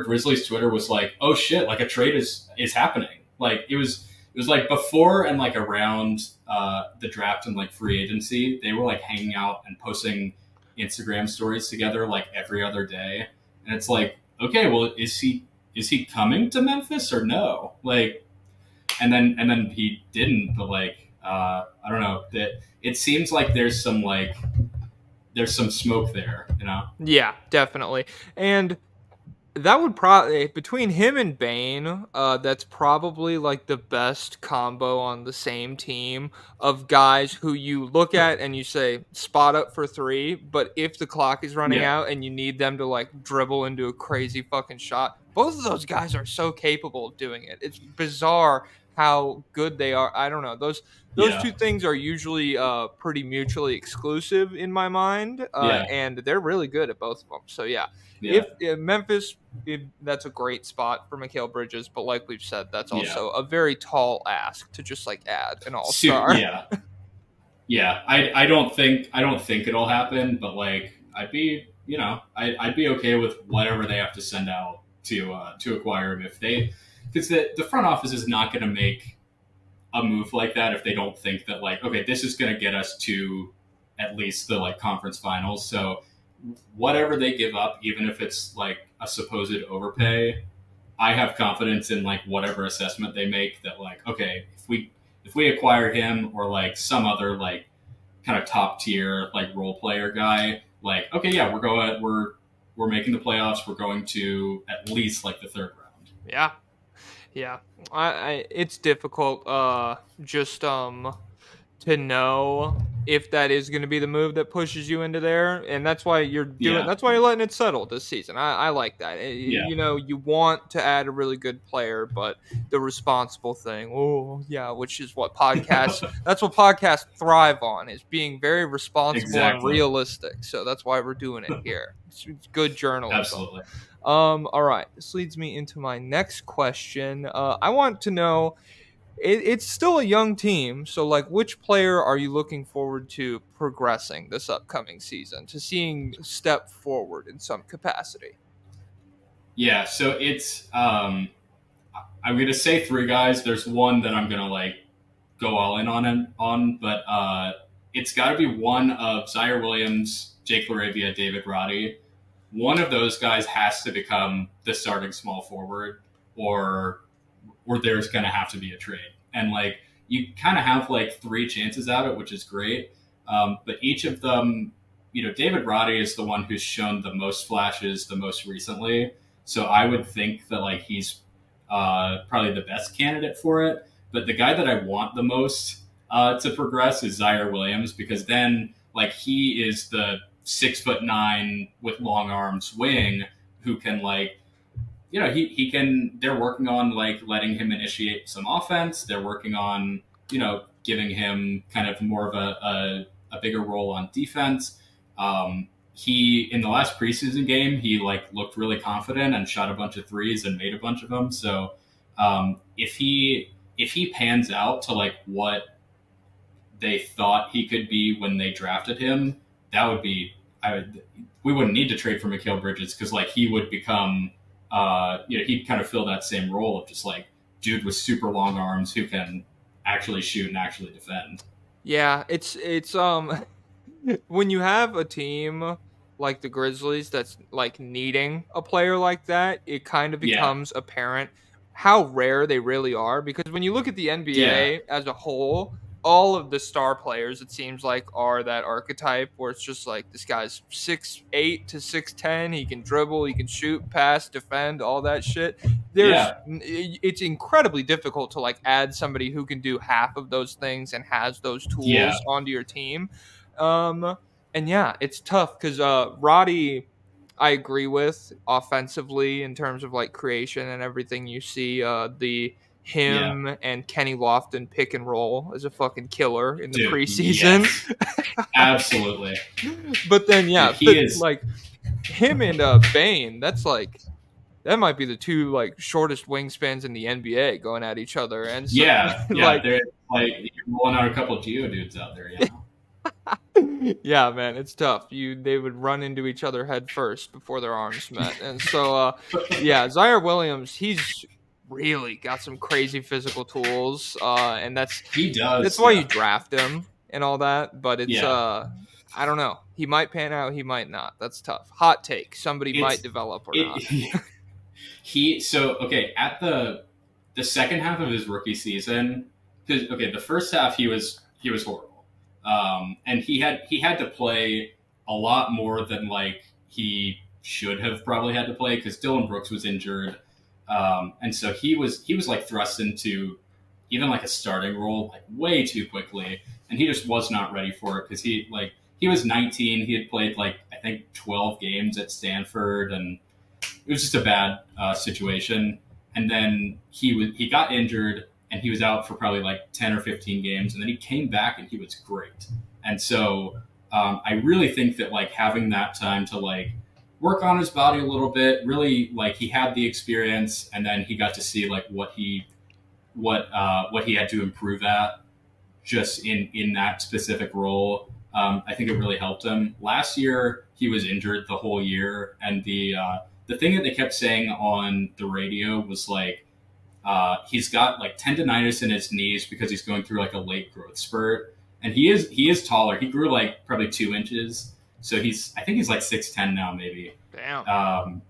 Speaker 2: Grizzlies Twitter was oh shit, a trade is happening. It was before and around the draft and free agency, they were hanging out and posting Instagram stories together every other day. And it's okay, well, is he coming to Memphis or no? And then he didn't, but I don't know, that it seems there's some smoke there,
Speaker 1: Yeah, definitely. And that would probably, between him and Bane, that's probably the best combo on the same team of guys who you look at and you say spot up for three, but if the clock is running out and you need them to dribble into a crazy fucking shot, both of those guys are so capable of doing it. It's bizarre how good they are. I don't know. Those two things are usually pretty mutually exclusive in my mind, and they're really good at both of them. So if Memphis, that's a great spot for Mikal Bridges, but like we've said, that's also a very tall ask to just add an all-star.
Speaker 2: Yeah, I don't think it'll happen, but like I'd be I'd be okay with whatever they have to send out to acquire him because the front office is not going to make a move like that if they don't think that like, okay, this is going to get us to at least the like conference finals. So whatever they give up, even if it's like a supposed overpay, I have confidence in like whatever assessment they make that like, okay, if we acquire him or like some other like kind of top tier like role player guy, like, okay, yeah, we're making the playoffs. We're going to at least like the third round.
Speaker 1: Yeah. Yeah. It's difficult just to know if that is going to be the move that pushes you into there, and that's why that's why you're letting it settle this season. I like that. You know, you want to add a really good player, but the responsible thing, which is what podcasts that's what podcasts thrive on, is being very responsible and realistic. So that's why we're doing it here. It's good journalism.
Speaker 2: Absolutely.
Speaker 1: All right, this leads me into my next question. I want to know, it's still a young team, so like, which player are you looking forward to progressing this upcoming season, to seeing step forward in some capacity?
Speaker 2: Yeah, so it's I'm gonna say three guys. There's one that I'm gonna like go all in on, but it's got to be one of Zaire Williams, Jake LaRavia, David Roddy. One of those guys has to become the starting small forward, or there's going to have to be a trade. And like, you kind of have like three chances at it, which is great. But each of them, David Roddy is the one who's shown the most flashes the most recently. So I would think that like he's probably the best candidate for it. But the guy that I want the most to progress is Zaire Williams, because then like he is the 6'9" with long arms wing who can like, he can, they're working on like letting him initiate some offense. They're working on, giving him kind of more of a bigger role on defense. He, in the last preseason game, he like looked really confident and shot a bunch of threes and made a bunch of them. So if he pans out to like what they thought he could be when they drafted him, that would be, we wouldn't need to trade for Mikal Bridges, because like he would become, he'd kind of fill that same role of just like dude with super long arms who can actually shoot and actually defend.
Speaker 1: Yeah, it's when you have a team like the Grizzlies that's like needing a player like that, it kind of becomes apparent how rare they really are. Because when you look at the NBA as a whole, all of the star players, it seems like, are that archetype where it's just like, this guy's 6'8" to 6'10". He can dribble, he can shoot, pass, defend, all that shit. It's incredibly difficult to like add somebody who can do half of those things and has those tools onto your team. And yeah, it's tough because Roddy, I agree with offensively in terms of like creation and everything. You see him and Kenny Lofton pick and roll as a fucking killer in the preseason.
Speaker 2: Yes. Absolutely.
Speaker 1: But then he is like him and Bane. That's like, that might be the two like shortest wingspans in the NBA going at each other. And so,
Speaker 2: like they're like, you're rolling out a couple of Geodudes out there.
Speaker 1: Yeah, man, it's tough. They would run into each other head first before their arms met. And so Zaire Williams, he's really got some crazy physical tools, and that's why you draft him and all that. But it's I don't know, he might pan out, he might not. That's tough. Hot take, somebody might develop or not.
Speaker 2: At the second half of his rookie season, because the first half he was horrible. And he had to play a lot more than like he should have probably had to play, because Dillon Brooks was injured. And so he was like thrust into even like a starting role like way too quickly, and he just was not ready for it, because he was 19. He had played like I think 12 games at Stanford, and it was just a bad situation. And then he got injured, and he was out for probably like 10 or 15 games, and then he came back and he was great. And so I really think that like having that time to like work on his body a little bit, really like he had the experience, and then he got to see like what he had to improve at. just in that specific role. I think it really helped him. Last year, he was injured the whole year, and the thing that they kept saying on the radio was like, he's got like tendonitis in his knees because he's going through like a late growth spurt, and he is taller. He grew like probably 2 inches, so I think he's like 6'10" now, maybe.
Speaker 1: Damn.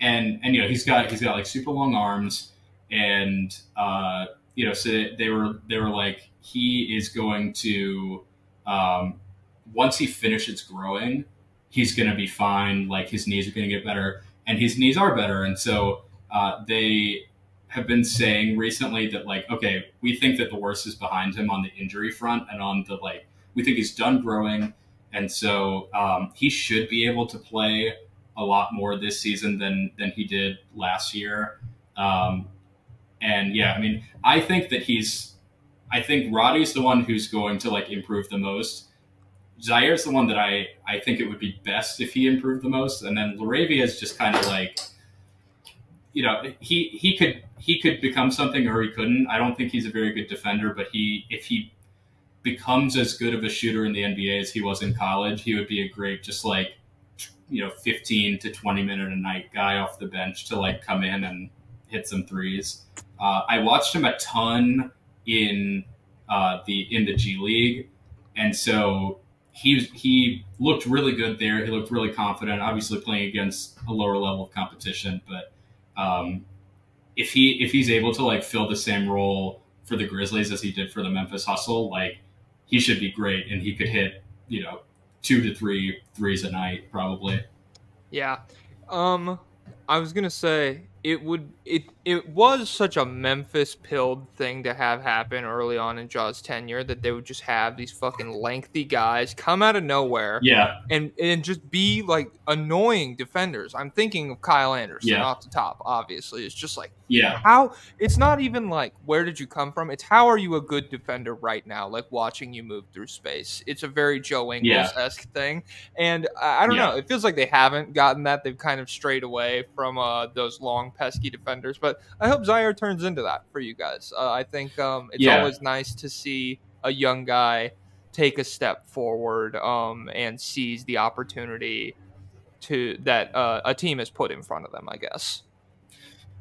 Speaker 2: And he's got like super long arms, and so they were like, he is going to once he finishes growing, he's going to be fine. Like his knees are going to get better, and his knees are better, and so they have been saying recently that like, okay, we think that the worst is behind him on the injury front, and on the like, we think he's done growing, and so he should be able to play a lot more this season than he did last year. And yeah, I mean, I think Roddy's the one who's going to like improve the most. Zaire's the one that I think it would be best if he improved the most, and then Laravia is just kind of like, he could become something or he couldn't. I don't think he's a very good defender, but if he becomes as good of a shooter in the NBA as he was in college, he would be a great just like 15 to 20 minute a night guy off the bench to like come in and hit some threes. I watched him a ton in the G League, and so he looked really good there. He looked really confident, obviously playing against a lower level of competition, but if he's able to like fill the same role for the Grizzlies as he did for the Memphis Hustle, like he should be great, and he could hit 2 to 3 threes a night probably.
Speaker 1: Yeah. I was gonna say it was such a Memphis pilled thing to have happen early on in Jaw's tenure, that they would just have these fucking lengthy guys come out of nowhere, and just be like annoying defenders. I'm thinking of Kyle Anderson off the top. Obviously, it's just like, how, it's not even like where did you come from? It's how are you a good defender right now? Like watching you move through space. It's a very Joe Ingles-esque thing, and I don't know. It feels like they haven't gotten that. They've kind of strayed away from those long pesky defenders, but I hope Zaire turns into that for you guys. I think it's always nice to see a young guy take a step forward and seize the opportunity that a team has put in front of them, I guess.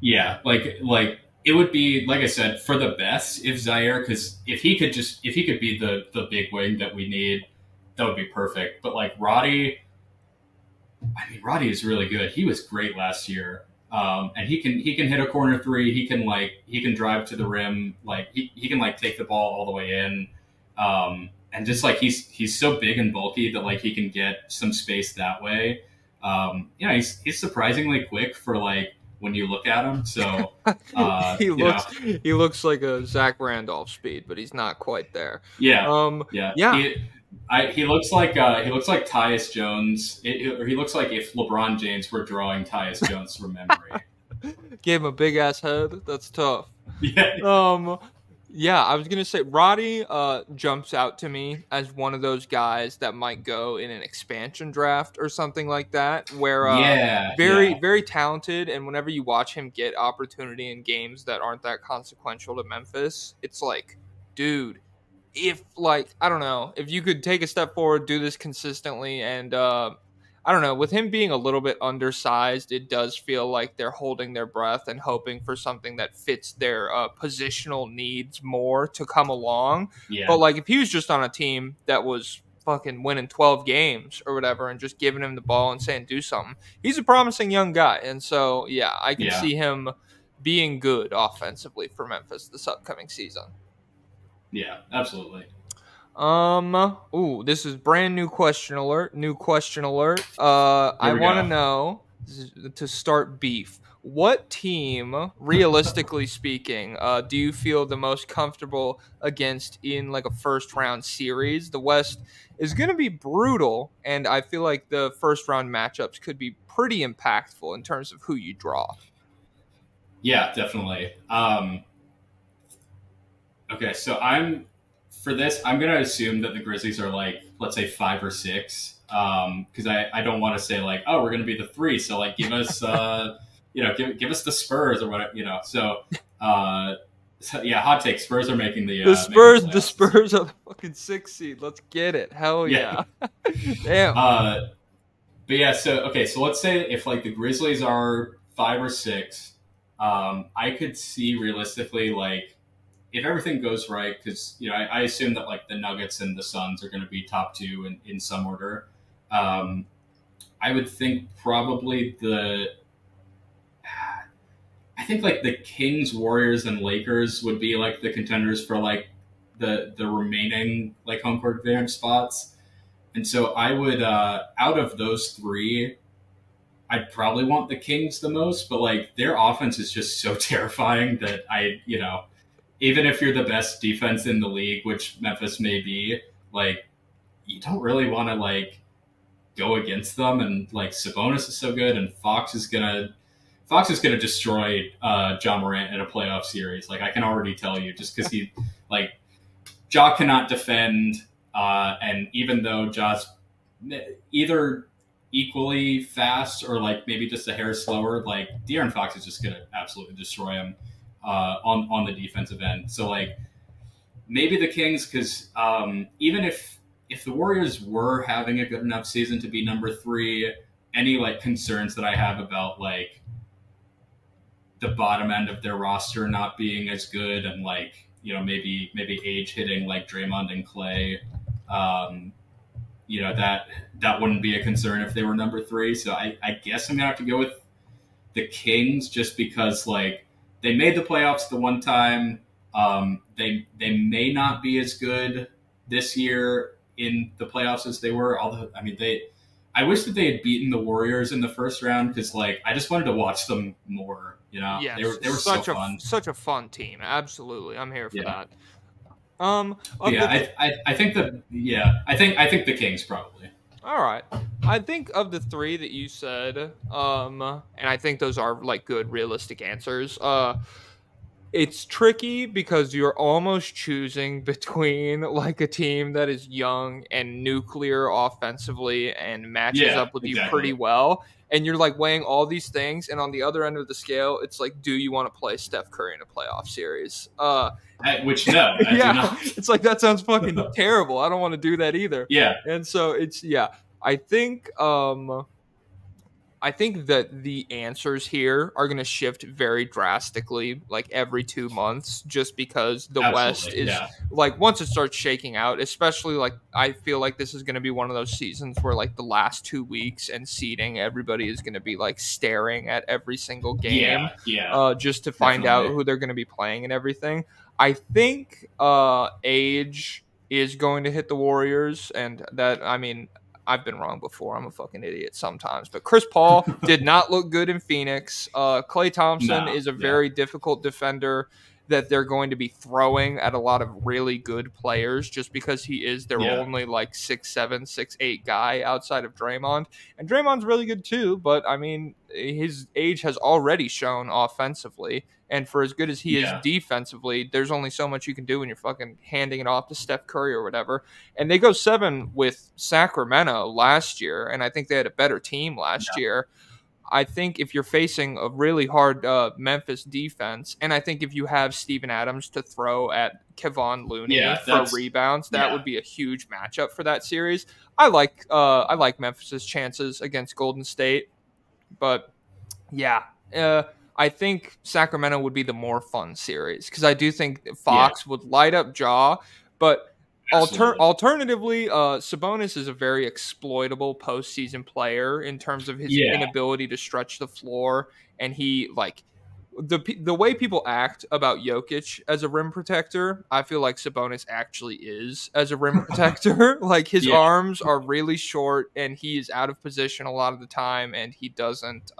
Speaker 2: Yeah, like it would be, like I said, for the best if Zaire, because if he could be the big wing that we need, that would be perfect. But like Roddy is really good. He was great last year. And he can hit a corner three. He can drive to the rim. Like he can like take the ball all the way in. And just like he's so big and bulky that like he can get some space that way. He's surprisingly quick for like when you look at him. So
Speaker 1: he looks like a Zach Randolph speed, but he's not quite there.
Speaker 2: He looks like Tyus Jones, or he looks like if LeBron James were drawing Tyus Jones from memory.
Speaker 1: Gave him a big ass head. That's tough.
Speaker 2: Yeah.
Speaker 1: I was gonna say Roddy jumps out to me as one of those guys that might go in an expansion draft or something like that, where very talented, and whenever you watch him get opportunity in games that aren't that consequential to Memphis, it's like, dude, if like, I don't know, if you could take a step forward, do this consistently, and I don't know, with him being a little bit undersized, it does feel like they're holding their breath and hoping for something that fits their positional needs more to come along. But like if he was just on a team that was fucking winning 12 games or whatever and just giving him the ball and saying do something, he's a promising young guy. And so I can see him being good offensively for Memphis this upcoming season.
Speaker 2: Yeah, absolutely.
Speaker 1: This is brand new question alert. I want to know, to start beef, what team, realistically speaking, do you feel the most comfortable against in like a first round series? The West is going to be brutal, and I feel like the first round matchups could be pretty impactful in terms of who you draw.
Speaker 2: Yeah, definitely. Okay, so I'm going to assume that the Grizzlies are like, let's say 5 or 6, because I don't want to say like, oh, we're going to be the 3, so like give us give us the Spurs or whatever, So So, yeah, hot take. Spurs are making
Speaker 1: the Spurs. The Spurs are the fucking 6th seed. Let's get it. Hell yeah. Damn.
Speaker 2: But yeah, so let's say if like the Grizzlies are 5 or 6, I could see realistically like if everything goes right, because I assume that like the Nuggets and the Suns are going to be top 2 in some order. I would think probably I think like the Kings, Warriors, and Lakers would be like the contenders for like the remaining like home court advantage spots. And so I would out of those 3, I'd probably want the Kings the most, but like their offense is just so terrifying that even if you're the best defense in the league, which Memphis may be, like you don't really want to like go against them. And like Sabonis is so good, and Fox is gonna destroy John Morant in a playoff series. Like I can already tell you, just because he like Ja cannot defend, and even though Ja's either equally fast or like maybe just a hair slower, like De'Aaron Fox is just gonna absolutely destroy him on the defensive end. So like maybe the Kings, because even if the Warriors were having a good enough season to be number 3, any like concerns that I have about like the bottom end of their roster not being as good, and like maybe age hitting like Draymond and Clay, that wouldn't be a concern if they were number 3. So I guess I'm gonna have to go with the Kings, just because like they made the playoffs the one time. They may not be as good this year in the playoffs as they were. Although I wish that they had beaten the Warriors in the first round, because like I just wanted to watch them more.
Speaker 1: Yeah,
Speaker 2: they were so fun.
Speaker 1: Such a fun team. Absolutely, I'm here for that.
Speaker 2: I think the Kings probably.
Speaker 1: All right, I think of the 3 that you said, and I think those are like good, realistic answers. It's tricky because you're almost choosing between like a team that is young and nuclear offensively and matches up with you pretty well. And you're like weighing all these things. And on the other end of the scale, it's like, do you want to play Steph Curry in a playoff series?
Speaker 2: Which no, I do not.
Speaker 1: It's like, that sounds fucking terrible. I don't want to do that either.
Speaker 2: Yeah.
Speaker 1: And so I think that the answers here are going to shift very drastically, like every 2 months, just because the West is like, once it starts shaking out, especially like, I feel like this is going to be one of those seasons where like the last 2 weeks and seeding, everybody is going to be like staring at every single game, just to find out who they're going to be playing and everything. I think age is going to hit the Warriors, and that, I've been wrong before. I'm a fucking idiot sometimes. But Chris Paul did not look good in Phoenix. Klay Thompson is a very difficult defender that they're going to be throwing at a lot of really good players, just because he is their only like 6'7", 6'8" guy outside of Draymond. And Draymond's really good too, but his age has already shown offensively. And for as good as he is defensively, there's only so much you can do when you're fucking handing it off to Steph Curry or whatever. And they go 7 with Sacramento last year, and I think they had a better team last year. I think if you're facing a really hard Memphis defense, and I think if you have Steven Adams to throw at Kevon Looney for rebounds, that would be a huge matchup for that series. I like Memphis's chances against Golden State, but I think Sacramento would be the more fun series, because I do think Fox would light up Ja, but alternatively, Sabonis is a very exploitable postseason player in terms of his inability to stretch the floor, and he like the way people act about Jokic as a rim protector, I feel like Sabonis actually is as a rim protector. Like his arms are really short, and he is out of position a lot of the time, and he doesn't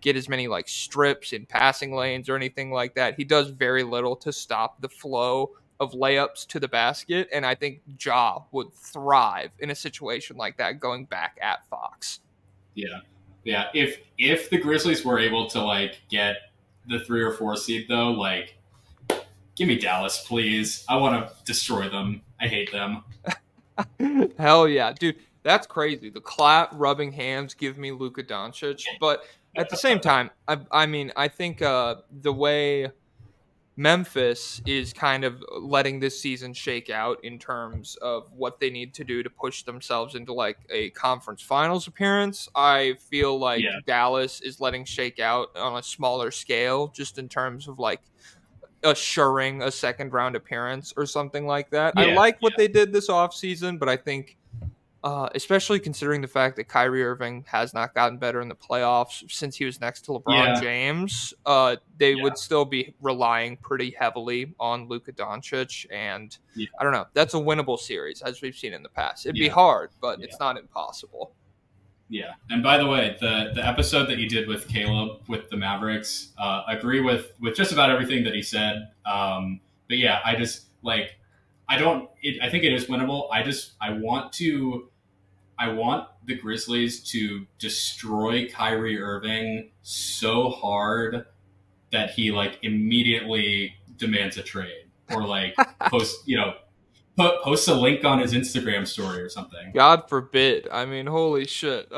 Speaker 1: get as many like strips in passing lanes or anything like that. He does very little to stop the flow of layups to the basket, and I think Ja would thrive in a situation like that, going back at Fox.
Speaker 2: Yeah. If the Grizzlies were able to like get the 3 or 4 seed though, like give me Dallas, please. I want to destroy them. I hate them.
Speaker 1: Hell yeah, dude. That's crazy. The clap, rubbing hands, give me Luka Doncic. But at the same time, I think the way Memphis is kind of letting this season shake out in terms of what they need to do to push themselves into like a conference finals appearance. I feel like Dallas is letting shake out on a smaller scale, just in terms of like assuring a second round appearance or something like that. I like what they did this offseason, but I think especially considering the fact that Kyrie Irving has not gotten better in the playoffs since he was next to LeBron James, they would still be relying pretty heavily on Luka Doncic. And I don't know, that's a winnable series, as we've seen in the past. It'd be hard, but it's not impossible.
Speaker 2: Yeah. And by the way, the episode that you did with Caleb with the Mavericks, agree with just about everything that he said. But yeah, I just like, I think it is winnable. I want the Grizzlies to destroy Kyrie Irving so hard that he like immediately demands a trade or like post a link on his Instagram story or something.
Speaker 1: God forbid. I mean, holy shit.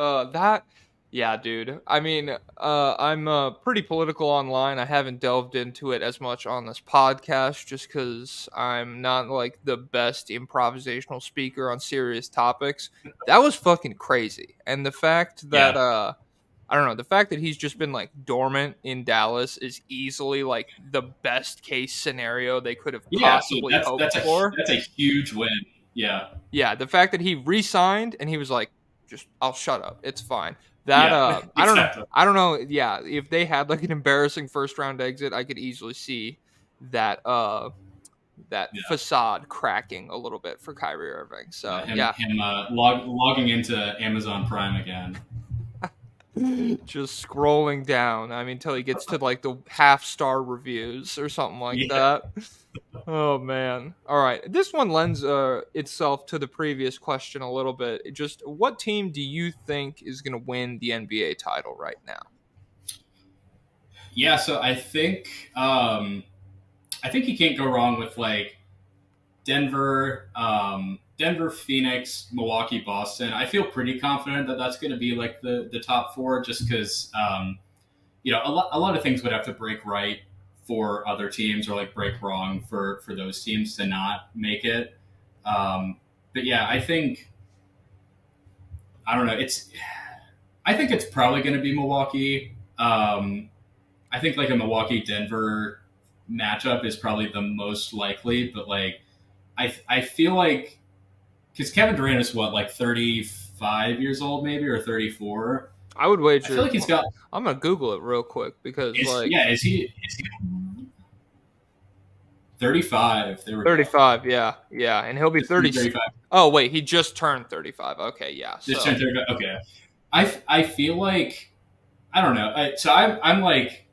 Speaker 1: Yeah, dude. I mean, I'm pretty political online. I haven't delved into it as much on this podcast just because I'm not like the best improvisational speaker on serious topics. That was fucking crazy. And the fact that, I don't know, the fact that he's just been like dormant in Dallas is easily like the best case scenario they could have possibly hoped for.
Speaker 2: That's a huge win. Yeah.
Speaker 1: Yeah. The fact that he re-signed and he was like, I'll shut up. It's fine. That exactly. I don't know. Yeah, if they had like an embarrassing first round exit, I could easily see that facade cracking a little bit for Kyrie Irving. So
Speaker 2: him logging into Amazon Prime again,
Speaker 1: just scrolling down. I mean, until he gets to like the 5-star reviews or something like that. Oh man! All right, this one lends itself to the previous question a little bit. Just what team do you think is going to win the NBA title right now?
Speaker 2: Yeah, so I think you can't go wrong with like Denver, Phoenix, Milwaukee, Boston. I feel pretty confident that that's going to be like the top four, just because a lot of things would have to break right for other teams or like break wrong for those teams to not make it. But yeah, I think it's probably going to be Milwaukee. I think like a Milwaukee-Denver matchup is probably the most likely, but like, I feel like, because Kevin Durant is what, like 35 years old maybe, or 34?
Speaker 1: I would wager.
Speaker 2: I feel like he's got.
Speaker 1: I'm gonna Google it real quick because
Speaker 2: is he 35?
Speaker 1: 35, yeah, and he'll be 35. Oh wait, he just turned 35. Okay, yeah.
Speaker 2: Just turned 35. Okay, I feel like, I don't know. I'm like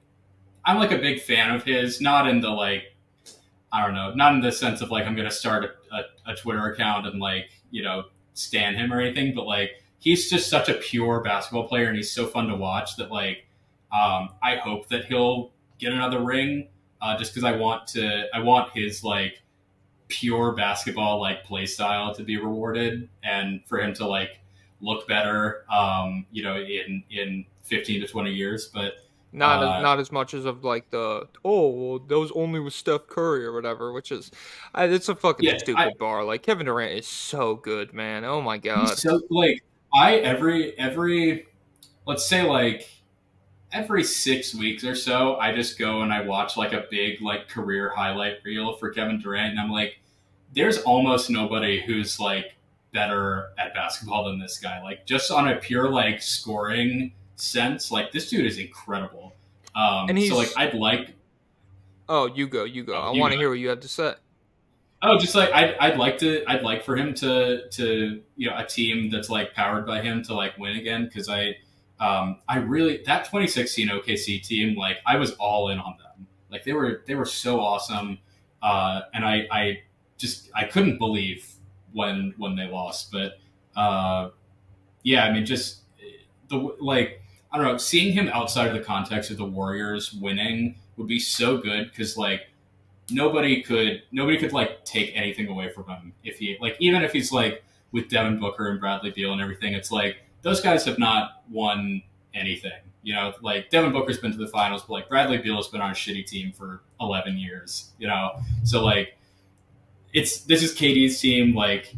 Speaker 2: a big fan of his, not in the like, I don't know, not in the sense of like I'm gonna start a Twitter account and like stan him or anything, but like, he's just such a pure basketball player, and he's so fun to watch that like, I hope that he'll get another ring, just because I want his like pure basketball like play style to be rewarded, and for him to like look better, in 15 to 20 years, but
Speaker 1: not as much as of like those only with Steph Curry or whatever, which is it's a fucking stupid bar. Like Kevin Durant is so good, man. Oh my god.
Speaker 2: So like every let's say like every 6 weeks or so, I just go and I watch like a big like career highlight reel for Kevin Durant, and I'm like, there's almost nobody who's like better at basketball than this guy. Like just on a pure like scoring sense, like this dude is incredible. And so like I'd like.
Speaker 1: Oh, you go. I want to hear what you have to say.
Speaker 2: Oh, just like I'd like for him to a team that's like powered by him to like win again, because I really, that 2016 OKC team, like I was all in on them. Like they were so awesome, and I couldn't believe when they lost. But yeah, I mean, just I don't know, seeing him outside of the context of the Warriors winning would be so good, because like nobody could like take anything away from him if he like, even if he's like with Devin Booker and Bradley Beal and everything. It's like those guys have not won anything You know, like Devin Booker's been to the finals, but like Bradley Beal has been on a shitty team for 11 years. You know, so like this is KD's team. Like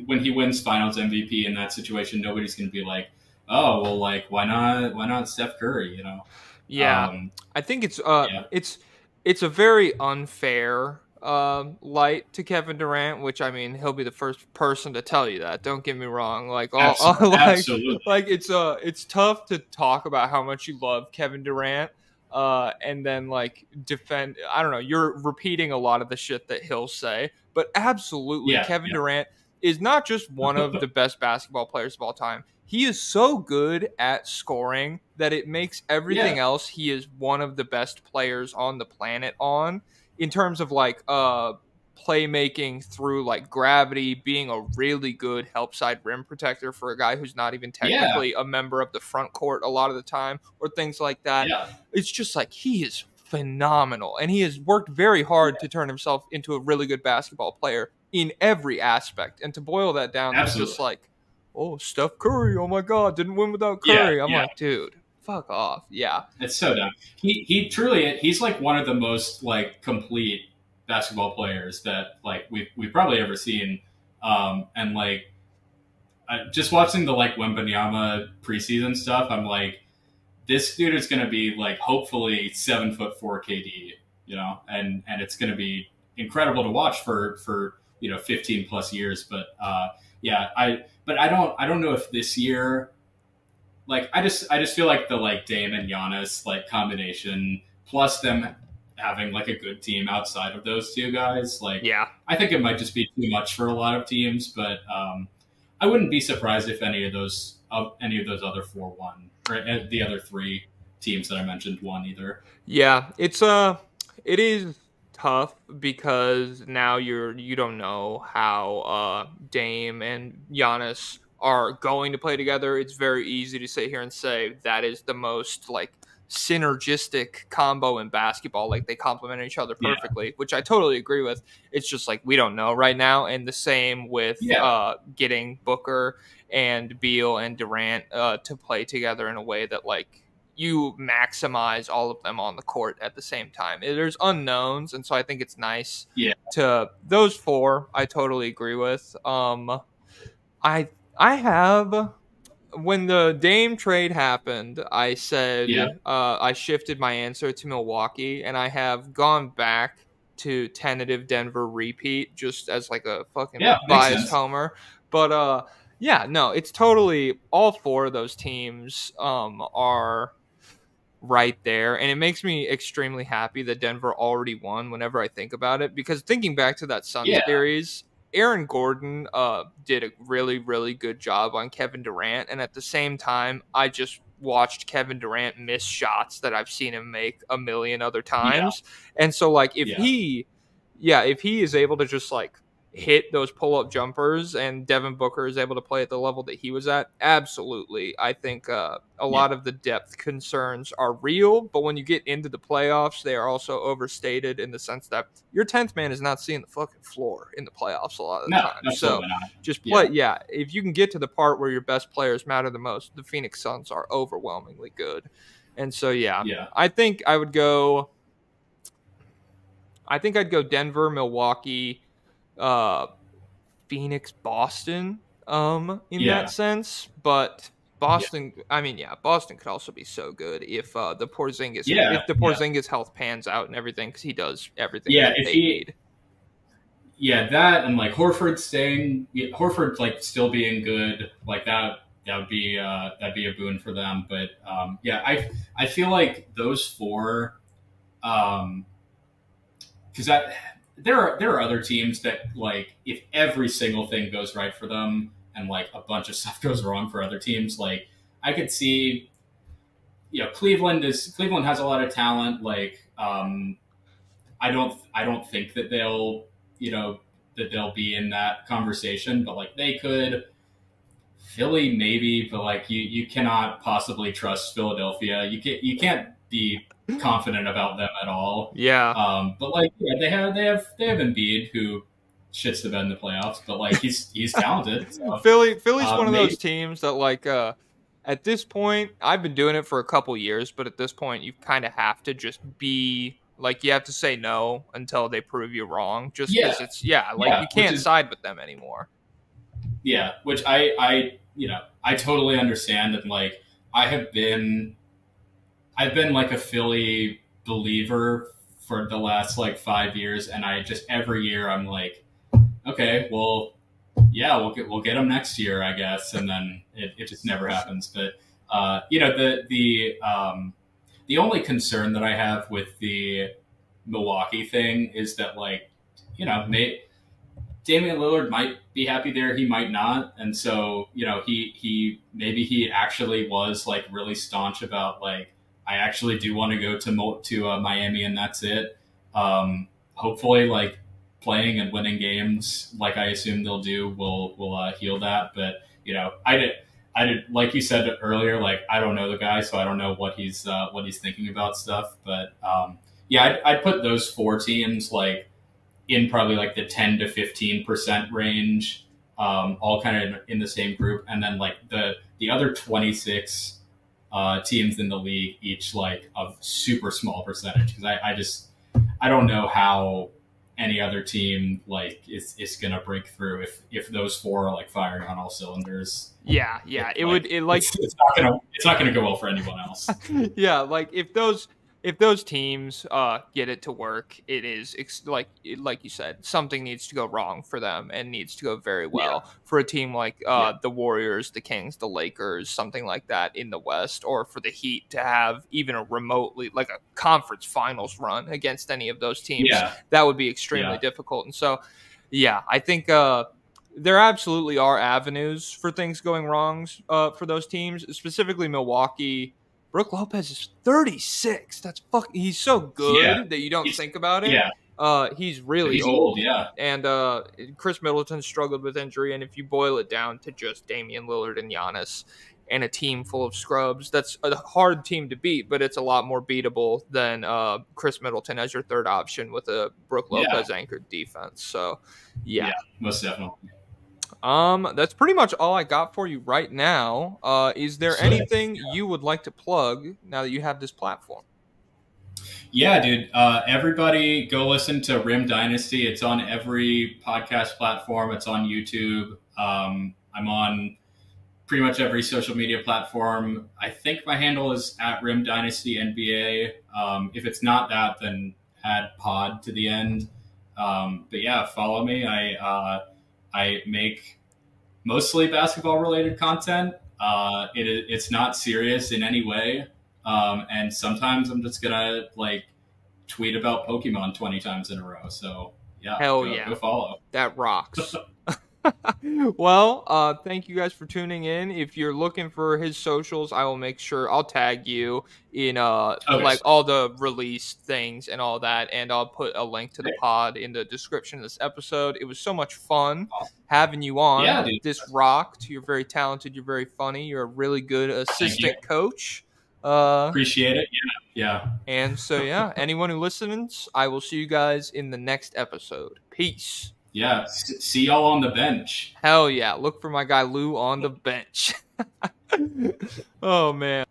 Speaker 2: when he wins Finals MVP in that situation, nobody's going to be like, oh well, like why not Steph Curry? You know.
Speaker 1: Yeah, I think it's a very unfair light to Kevin Durant, which I mean he'll be the first person to tell you that. Don't get me wrong. Like
Speaker 2: absolutely.
Speaker 1: Like it's tough to talk about how much you love Kevin Durant, and then like defend. I don't know. You're repeating a lot of the shit that he'll say, but absolutely, Kevin Durant is not just one of the best basketball players of all time. He is so good at scoring that it makes everything else he is one of the best players on the planet on, in terms of like playmaking through like gravity, being a really good help side rim protector for a guy who's not even technically a member of the front court a lot of the time, or things like that. It's just like he is phenomenal, and he has worked very hard to turn himself into a really good basketball player in every aspect. And to boil that down to just like, oh, Steph Curry, oh my God, didn't win without Curry. I'm like, dude, fuck off. Yeah.
Speaker 2: It's so dumb. He's like one of the most like complete basketball players that like we've probably ever seen. And like just watching the like Wembanyama preseason stuff, I'm like, this dude is going to be like hopefully 7'4" KD, you know, and it's going to be incredible to watch for 15 plus years. But I don't know if this year, like I just feel like the like Dame and Giannis like combination plus them having like a good team outside of those two guys, like I think it might just be too much for a lot of teams. But I wouldn't be surprised if any of those other four won, or the other three teams that I mentioned won either.
Speaker 1: Yeah, it is tough because now you don't know how Dame and Giannis are going to play together. It's very easy to sit here and say that is the most like synergistic combo in basketball, like they complement each other perfectly, which I totally agree with. It's just like we don't know right now. And the same with getting Booker and Beal and Durant to play together in a way that like you maximize all of them on the court at the same time. There's unknowns, and so I think it's nice to those four. I totally agree with. I have, when the Dame trade happened, I said I shifted my answer to Milwaukee, and I have gone back to tentative Denver repeat just as like a fucking biased homer. But no, it's totally all four of those teams are right there, and it makes me extremely happy that Denver already won whenever I think about it, because thinking back to that Suns series, Aaron Gordon did a really, really good job on Kevin Durant, and at the same time, I just watched Kevin Durant miss shots that I've seen him make a million other times. And so like if he is able to just like hit those pull-up jumpers and Devin Booker is able to play at the level that he was at, absolutely. I think a lot of the depth concerns are real, but when you get into the playoffs, they are also overstated in the sense that your 10th man is not seeing the fucking floor in the playoffs a lot of the time. So just play. If you can get to the part where your best players matter the most, the Phoenix Suns are overwhelmingly good. And so, I think I'd go Denver, Milwaukee, Phoenix, Boston, in that sense, but Boston, Boston could also be so good if the Porzingis health pans out and everything, because he does everything that they need.
Speaker 2: Yeah, that and like Horford like still being good, like that would be that'd be a boon for them. But I feel like those four, because there are other teams that like if every single thing goes right for them and like a bunch of stuff goes wrong for other teams, like I could see, Cleveland has a lot of talent. Like I don't think that they'll be in that conversation, but like they could. Philly maybe, but like you cannot possibly trust Philadelphia. You can't be confident about them at all. But like they have Embiid, who shits the bed in the playoffs, but like he's talented. So.
Speaker 1: Philly's one of those teams that like at this point, I've been doing it for a couple years, but at this point, you kind of have to just be like, you have to say no until they prove you wrong. Just because it's you can't side with them anymore.
Speaker 2: Yeah, which I totally understand, and like I've been like a Philly believer for the last like 5 years, and I just every year I'm like, okay, well, yeah, we'll get them next year, I guess, and then it just never happens. But the only concern that I have with the Milwaukee thing is that like Damian Lillard might be happy there, he might not, and so he maybe he actually was like really staunch about like, I actually do want to go to Miami, and that's it. Hopefully, like playing and winning games, like I assume they'll do, will heal that. But I did like you said earlier, like I don't know the guy, so I don't know what he's thinking about stuff. But I'd put those 4 teams like in probably like the 10 to 15% range, all kind of in the same group, and then like the other 26 teams in the league, each like a super small percentage, because I don't know how any other team like is gonna break through if those 4 are like firing on all cylinders.
Speaker 1: It's
Speaker 2: not gonna go well for anyone else.
Speaker 1: Yeah, like if those teams get it to work, it is like you said, something needs to go wrong for them and needs to go very well for a team like the Warriors, the Kings, the Lakers, something like that in the West, or for the Heat to have even a remotely like a conference finals run against any of those teams. That would be extremely difficult. And so I think there absolutely are avenues for things going wrong for those teams, specifically Milwaukee. Brook Lopez is 36. He's so good that you don't think about it. He's really old. And Chris Middleton struggled with injury. And if you boil it down to just Damian Lillard and Giannis and a team full of scrubs, that's a hard team to beat, but it's a lot more beatable than Chris Middleton as your third option with a Brook Lopez anchored defense. So,
Speaker 2: most definitely.
Speaker 1: That's pretty much all I got for you right now. Is there anything you would like to plug now that you have this platform?
Speaker 2: Yeah, dude. Everybody go listen to Rim Dynasty. It's on every podcast platform. It's on YouTube. I'm on pretty much every social media platform. I think my handle is at Rim Dynasty NBA. If it's not that, then add pod to the end. But yeah, follow me. I make mostly basketball related content. It's not serious in any way. And sometimes I'm just gonna like tweet about Pokemon 20 times in a row. So go follow.
Speaker 1: That rocks. Well, thank you guys for tuning in. If you're looking for his socials, I will make sure I'll tag you in like all the release things and all that, and I'll put a link to the pod in the description of this episode. It was so much fun having you on.
Speaker 2: Yeah, dude.
Speaker 1: This rocked. You're very talented. You're very funny. You're a really good assistant coach.
Speaker 2: Appreciate it. Yeah.
Speaker 1: And so anyone who listens, I will see you guys in the next episode. Peace.
Speaker 2: Yeah, see y'all on the bench.
Speaker 1: Hell yeah. Look for my guy Lew on the bench. Oh, man.